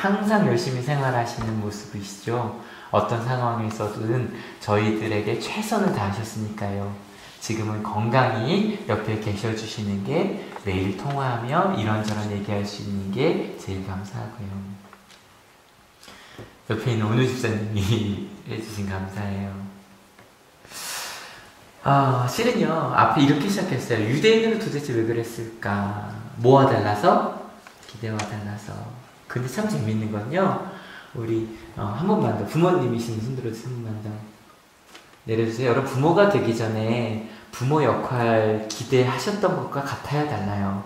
항상 열심히 생활하시는 모습이시죠. 어떤 상황에서든 저희들에게 최선을 다하셨으니까요. 지금은 건강히 옆에 계셔주시는 게, 매일 통화하며 이런저런 얘기할 수 있는 게 제일 감사하고요. 옆에 있는 오늘 집사님이 해주신 감사해요. 실은요, 앞에 이렇게 시작했어요. 유대인으로 도대체 왜 그랬을까? 뭐와 달라서? 기대와 달라서. 근데 참 재밌는 건요, 우리 한 번만 더, 부모님이신 손 들어주세요. 한 번만 더 내려주세요. 여러분, 부모가 되기 전에 부모 역할 기대하셨던 것과 같아야 달라요.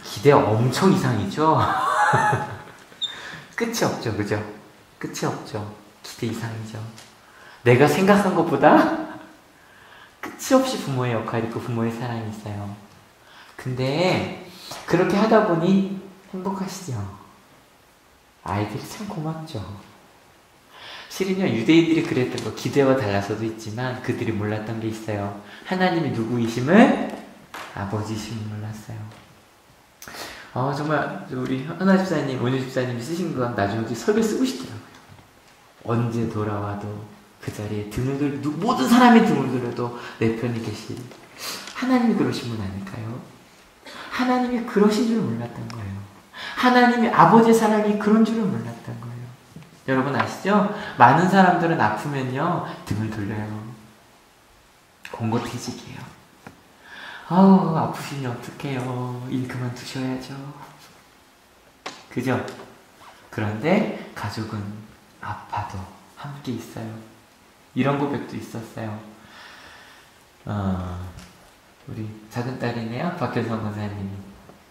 기대 엄청 이상이죠? 끝이 없죠, 그죠? 끝이 없죠. 기대 이상이죠. 내가 생각한 것보다 끝이 없이 부모의 역할이 있고 부모의 사랑이 있어요. 근데 그렇게 하다 보니 행복하시죠? 아이들이 참 고맙죠. 실은요, 유대인들이 그랬던 거 기대와 달라서도 있지만 그들이 몰랐던 게 있어요. 하나님이 누구이심을, 아버지이심을 몰랐어요. 정말 우리 하나 집사님, 오늘 집사님이 쓰신 거 나중에 설교 쓰고 싶더라고요. 언제 돌아와도 그 자리에 등을 돌, 모든 사람이 등을 돌려도 내 편에 계실 하나님이 그러신 분 아닐까요? 하나님이 그러신 줄 몰랐던 거예요. 하나님이 아버지의 사랑이 그런 줄은 몰랐던 거예요. 여러분 아시죠? 많은 사람들은 아프면요, 등을 돌려요. 공고퇴직이에요. 아프시니 어떡해요. 일 그만두셔야죠. 그죠? 그런데 가족은 아파도 함께 있어요. 이런 고백도 있었어요. 우리 작은 딸이네요. 박효성 권사님이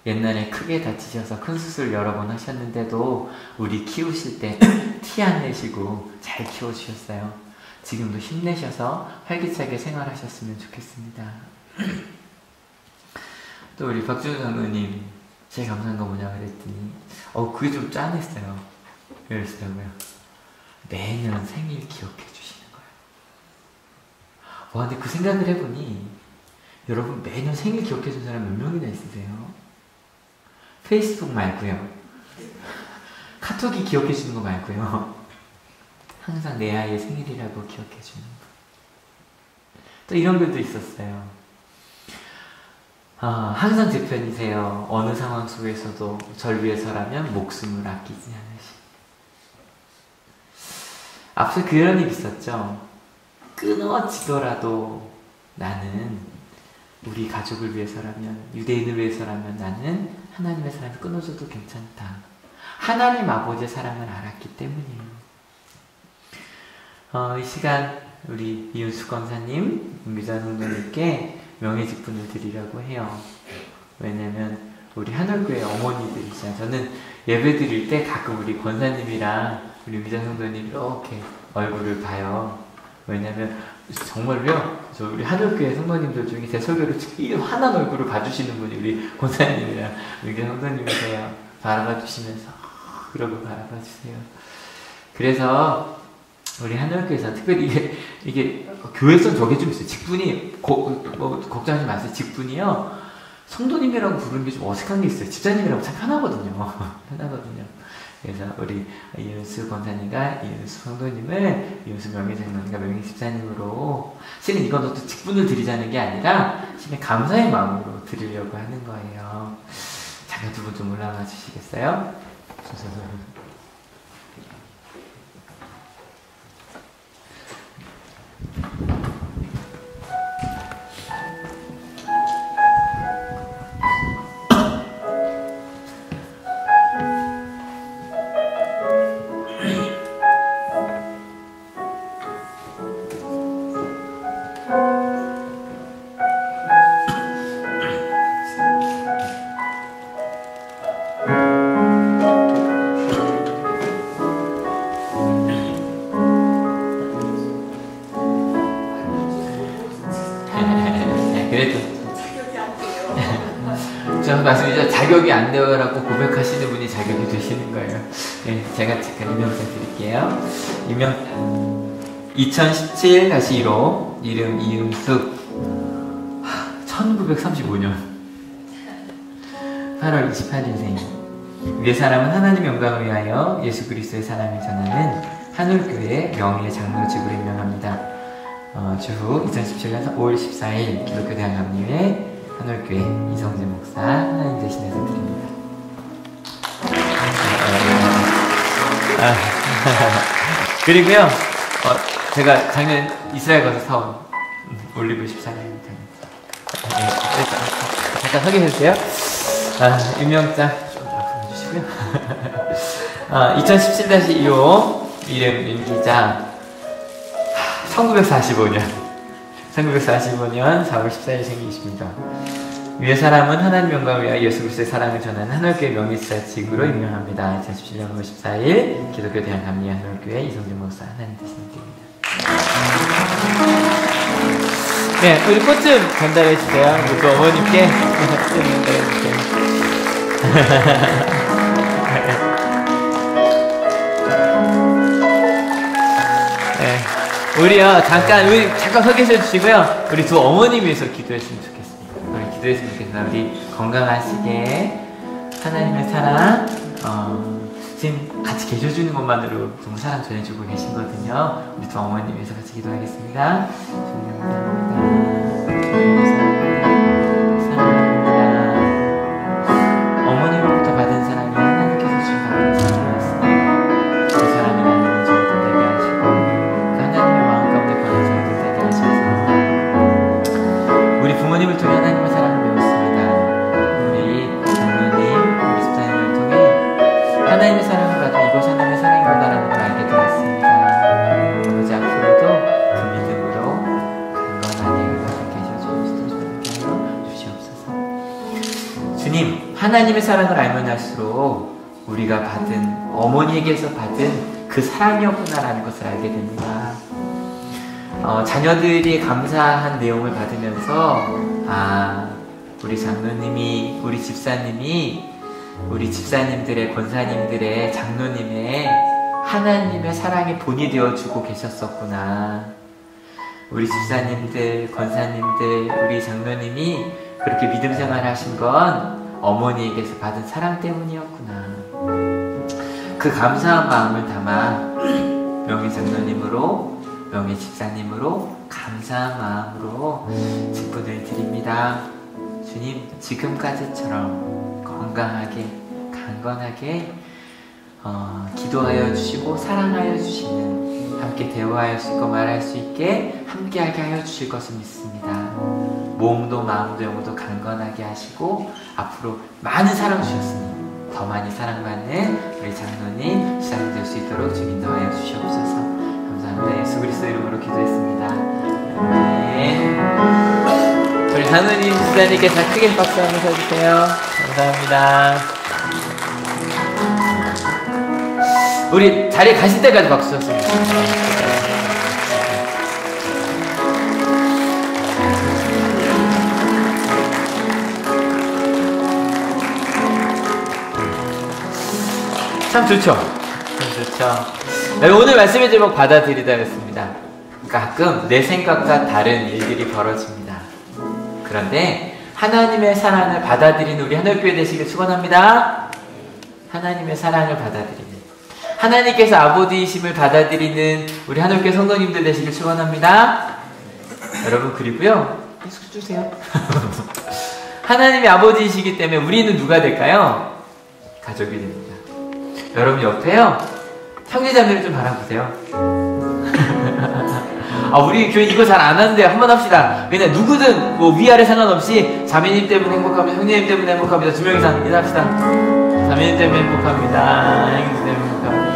옛날에 크게 다치셔서 큰 수술 여러 번 하셨는데도 우리 키우실 때 티 안 내시고 잘 키워주셨어요. 지금도 힘내셔서 활기차게 생활하셨으면 좋겠습니다. 또 우리 박준우 장로님, 제일 감사한 거 뭐냐 그랬더니 그게 좀 짠했어요. 그랬어요. 매년 생일 기억해 주시는 거예요. 근데 그 생각을 해보니, 여러분 매년 생일 기억해 준 사람 몇 명이나 있으세요? 페이스북 말고요, 카톡이 기억해 주는 거 말고요, 항상 내 아이의 생일이라고 기억해 주는 거. 또 이런 글도 있었어요. 항상 제 편이세요. 어느 상황 속에서도 절 위해서라면 목숨을 아끼지 않으시. 앞서 그런 얘기 있었죠. 끊어지더라도 나는 우리 가족을 위해서라면, 유대인을 위해서라면 나는 하나님의 사랑이 끊어져도 괜찮다. 하나님 아버지의 사랑을 알았기 때문이에요. 이 시간 우리 이윤수 권사님, 윤기자 선생님께 명예직분을 드리려고 해요. 왜냐면 우리 한올교회 어머니들이잖아요. 저는 예배 드릴 때 가끔 우리 권사님이랑 우리 윤기자 선생님 이렇게 얼굴을 봐요. 왜냐면 정말요, 저 우리 한올교회 성도님들 중에 제 설교를 제일 환한 얼굴을 봐주시는 분이 우리 권사님이랑 윤기자 선생님이세요. 바라봐 주시면서 그러고 바라봐 주세요. 그래서 우리 한올교회에서 특별히 이게 교회에서는 저게 좀 있어요. 직분이 걱정하지 마세요. 직분이요, 성도님이라고 부르는 게 좀 어색한 게 있어요. 집사님이라고 참 편하거든요. 편하거든요. 그래서 우리 이윤수 권사님과 이윤수 성도님을 이윤수 명예장로님과 명예집사님으로, 실은 이건 또 직분을 드리자는 게 아니라 실은 감사의 마음으로 드리려고 하는 거예요. 잠깐 두 분 좀 올라와 주시겠어요? 말씀드리죠. 자격이 안 되어라고 고백하시는 분이 자격이 되시는 거예요. 네, 제가 잠깐 임명장 드릴게요. 2017-1호 이름 이윤숙, 1935년 8월 28일생. 위의 사람은 하나님 영광을 위하여 예수 그리스도의 사랑을 전하는 한울교회 명예의 장로직으로 임명합니다. 주후 2017년 5월 14일 기독교 대한감리회 한울교회 이성재 목사 하나님 대신해서 드립니다. 그리고요, 제가 작년 이스라엘 가서 사온 올리브 14년입니다. 잠깐 소개해주세요. 임명장 좀 앞으로 해주시고요. 2017-25 이름 임기자 1945년 4월 14일 생일이십니다. 위의 사람은 하나님 영광을 위하여 예수 그리스도의 사랑을 전하는 한울교회 명예지사직으로 임명합니다. 2017년 5월 14일 기독교 대한감리회 한울교회 이성재 목사 하나님 대신드립니다. 네, 우리 꽃 좀 전달해 주세요. 또 어머님께 전달해 주세요. 네, 우리 잠깐 서 계셔 주시고요. 우리 두 어머님 위해서 기도했으면 좋겠습니다. 우리 기도했으면 좋겠습니다. 우리 건강하시게 하나님의 사랑, 지금 같이 계셔주는 것만으로 정말 사랑 전해주고 계시거든요. 우리 두 어머님 위해서 같이 기도하겠습니다. 주님 감사합니다. 사랑합니다. 어머님으로부터 받은 사랑이 하나님께서 주신 받은 사랑이었습니다. 그 사랑이라는 저희들 되게 하시고 그 하나님의 마음 가운데 거는 저희들 되게 하셔서 우리 부모님을 통해 하나님의 사랑을 배웠습니다. 우리 장로님, 우리 집사님을 통해 하나님의 사랑을 받은 이곳 하나님의 사랑이구나라는 걸 알게 되었습니다. 아버지 앞으로도 그 믿음으로 건강하게 주시옵소서. 주님, 하나님의 사랑을 알면 할수록 우리가 받은 어머니에게서 받은 그 사랑이었구나라는 것을 알게 됩니다. 자녀들이 감사한 내용을 받으면서 우리 장로님이, 우리 집사님이 우리 집사님들의, 권사님들의, 장로님의 하나님의 사랑의 본이 되어주고 계셨었구나. 우리 집사님들, 권사님들, 우리 장로님이 그렇게 믿음 생활을 하신 건 어머니에게서 받은 사랑 때문이었구나. 그 감사한 마음을 담아 명예 장로님으로, 명예 집사님으로 감사한 마음으로 직분을 드립니다. 주님, 지금까지처럼 건강하게, 강건하게 기도하여 주시고 사랑하여 주시는, 함께 대화할 수 있고 말할 수 있게 함께하게 하여 주실 것을 믿습니다. 몸도 마음도 영혼도 강건하게 하시고 앞으로 많은 사랑 주셨으니 더 많이 사랑받는 우리 장로님, 시장님 될 수 있도록 주님 인도하여 주시옵소서. 감사합니다. 예수 그리스도 이름으로 기도했습니다. 네. 우리 장로님, 지사님께 다 크게 박수 한번 쳐주세요. 감사합니다. 우리 자리에 가실 때까지 박수 쳤습니다. 참 좋죠? 참 좋죠. 오늘 말씀의 제목 받아들이다 그랬습니다. 가끔 내 생각과 다른 일들이 벌어집니다. 그런데 하나님의 사랑을 받아들이는 우리 한울교회 되시길 축원합니다. 하나님의 사랑을 받아들이는, 하나님께서 아버지이심을 받아들이는 우리 한울교회 성도님들 되시길 축원합니다. 여러분, 그리고요, 계속 주세요. 하나님이 아버지이시기 때문에 우리는 누가 될까요? 가족이 됩니다. 여러분 옆에요, 형제자매를 좀 바라보세요. 우리 교회 이거 잘 안 하는데 한번 합시다. 그냥 누구든 뭐 위아래 상관없이 자매님 때문에 행복합니다, 형제님 때문에 행복합니다. 두 명 이상 인사합시다. 자매님 때문에 행복합니다, 형님 때문에 행복합니다.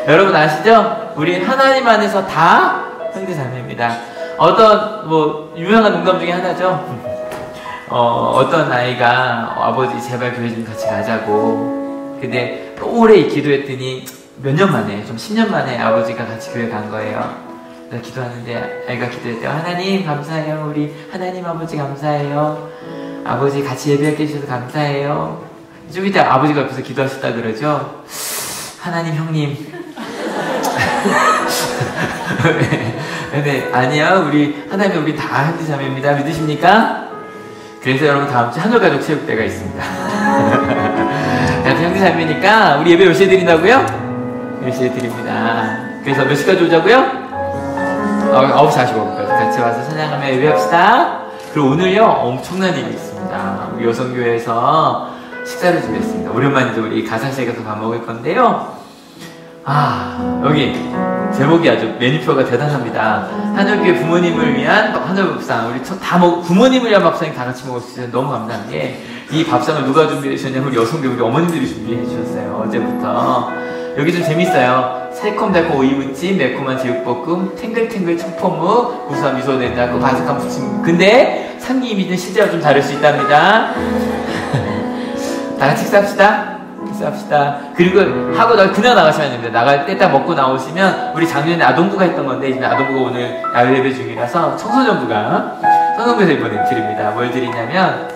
여러분 아시죠? 우린 하나님 안에서 다 형제자매입니다. 어떤 뭐 유명한 농담 중에 하나죠. 어떤 아이가 아버지 제발 교회 좀 같이 가자고. 근데 오래 기도했더니 몇 년 만에, 좀 10년 만에 아버지가 같이 교회 간 거예요. 그래서 기도하는데 아이가 기도했대요. 하나님 감사해요. 우리 하나님 아버지 감사해요. 아버지 같이 예배하게 해주셔서 감사해요. 좀 이따 아버지가 옆에서 기도하셨다 그러죠. 하나님 형님. 네, 아니야. 우리 하나님, 우리 다 형제자매입니다. 믿으십니까? 그래서 여러분 다음 주 한올가족 체육대가 있습니다. 형제 자매니까 우리 예배 몇 시에 드린다고요? 10시에 드립니다. 그래서 몇 시까지 오자고요? 9시 45분까지 같이 와서 찬양하며 예배합시다. 그리고 오늘요 엄청난 일이 있습니다. 우리 여성교회에서 식사를 준비했습니다. 오랜만이죠. 우리 가산시에 가서 밥 먹을 건데요. 여기 제목이 아주 메뉴표가 대단합니다. 한올교회 부모님을 위한 한올밥상. 우리 부모님을 위한 밥상이 다 같이 먹을 수 있어서 너무 감사한 게, 이 밥상을 누가 준비해 주셨냐면 우리 여성교회 우리 어머님들이 준비해 주셨어요. 어제부터. 여기 좀 재밌어요. 새콤달콤 오이무침, 매콤한 제육볶음, 탱글탱글 청포묵, 구수한 미소 된장국, 바삭한 부침. 근데 상기 이미지는 실제와 좀 다를 수 있답니다. 다 같이 식사합시다. 식사합시다. 그리고 하고 그냥 나가시면 안 됩니다. 나갈 때 딱 먹고 나오시면, 우리 작년에 아동부가 했던 건데 이제 아동부가 오늘 야외 예배 중이라서 청소년부에서 이번에 드립니다. 뭘 드리냐면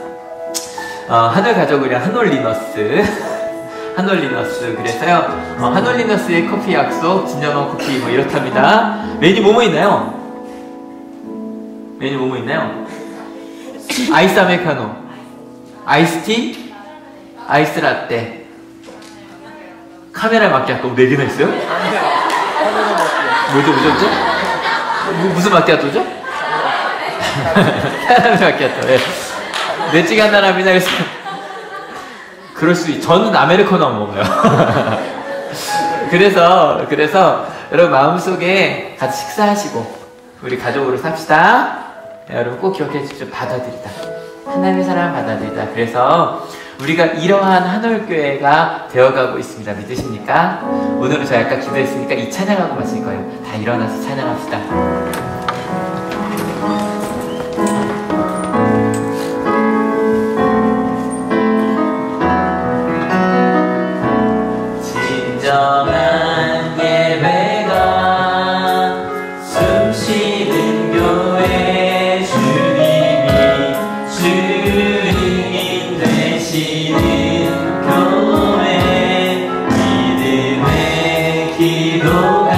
한올가족을 위한 한올리너스. 한올리너스. 그래서요 한올리너스의 커피 약속, 진정한 커피 뭐 이렇답니다. 메뉴 뭐뭐 있나요? 메뉴 뭐뭐 있나요? 아이스 아메리카노, 아이스티, 아이스 라떼, 카메라 마키아토 4개나 있어요? 뭐죠? 무슨 마키아토죠? 카메라 마키아토. 네. 넷찌개 한다랍니다. 그래서 그럴 수 있. 저는 아메리카노 먹어요. 그래서 여러분 마음속에 같이 식사하시고 우리 가족으로 삽시다. 여러분 꼭 기억해 주십시오. 받아들이다. 하나님의 사랑을 받아들이다. 그래서 우리가 이러한 한올교회가 되어가고 있습니다. 믿으십니까? 오늘은 저희 아까 기도했으니까 이 찬양하고 마실 거예요. 다 일어나서 찬양합시다. 진정한 예배가 숨쉬는 교회, 주님이 주인 되시는 교회, 믿음의 기도가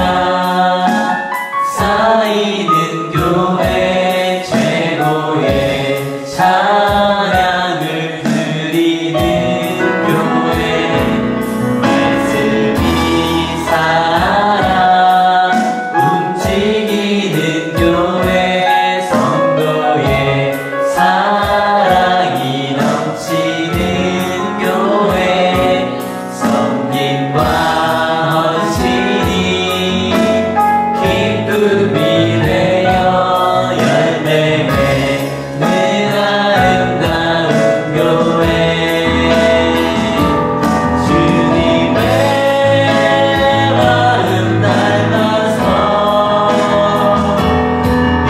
쌓이는 교회, 최고의 찬양을 드리는 교회, 움직이는 교회, 성도의 사랑이 넘치는 교회, 섬김과 헌신이 기쁨이 되어 열매 맺는 아름다운 교회, 주님의 마음 닮아서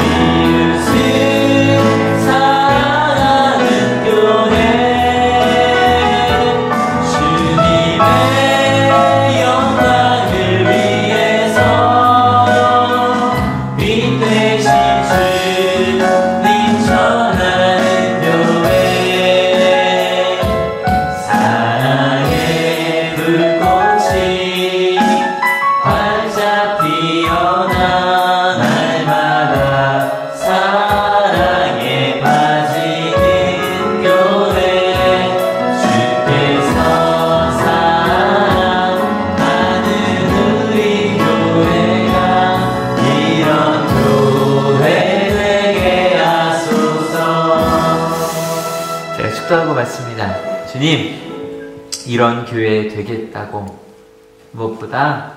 이웃을 사랑하는 교회, 주님의 영광을 위해서 빛 되신 주님 전하는 교회, 사랑의 불꽃이 활짝 피어나 날마다 사랑에 빠지는 교회, 주께서 사랑하는 우리 교회가 이런 교회 되게 하소서. 제가 축도하고 맞습니다. 주님, 이런 교회 되겠다고. 무엇보다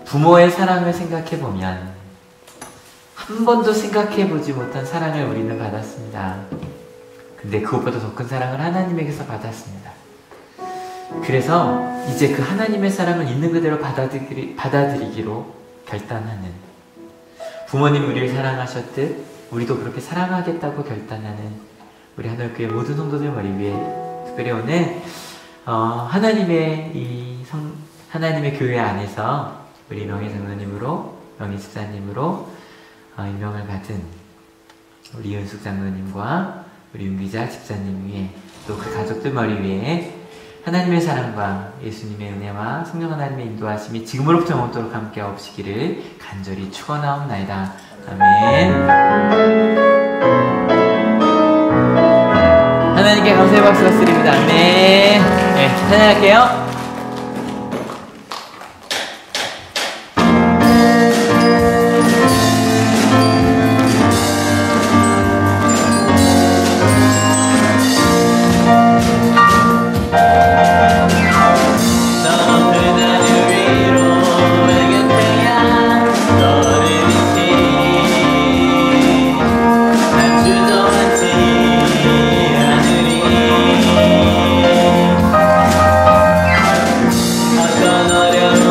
부모의 사랑을 생각해보면 한 번도 생각해보지 못한 사랑을 우리는 받았습니다. 근데 그것보다 더 큰 사랑을 하나님에게서 받았습니다. 그래서 이제 그 하나님의 사랑을 있는 그대로 받아들이기로 결단하는, 부모님 우리를 사랑하셨듯 우리도 그렇게 사랑하겠다고 결단하는 우리 한올교회 모든 성도들 머리 위에, 특별히 오늘 하나님의 교회 안에서 우리 명예 장로님으로, 명예 집사님으로 임명을 받은 우리 이은숙 장로님과 우리 윤기자 집사님 위에, 또 그 가족들 머리 위에 하나님의 사랑과 예수님의 은혜와 성령 하나님의 인도하심이 지금으로부터 영원토록 함께 없으시기를 간절히 축원하옵나이다. 아멘. 하나님께 감사의 박수가 드립니다. 아멘. 네, 찬양할게요. 어려운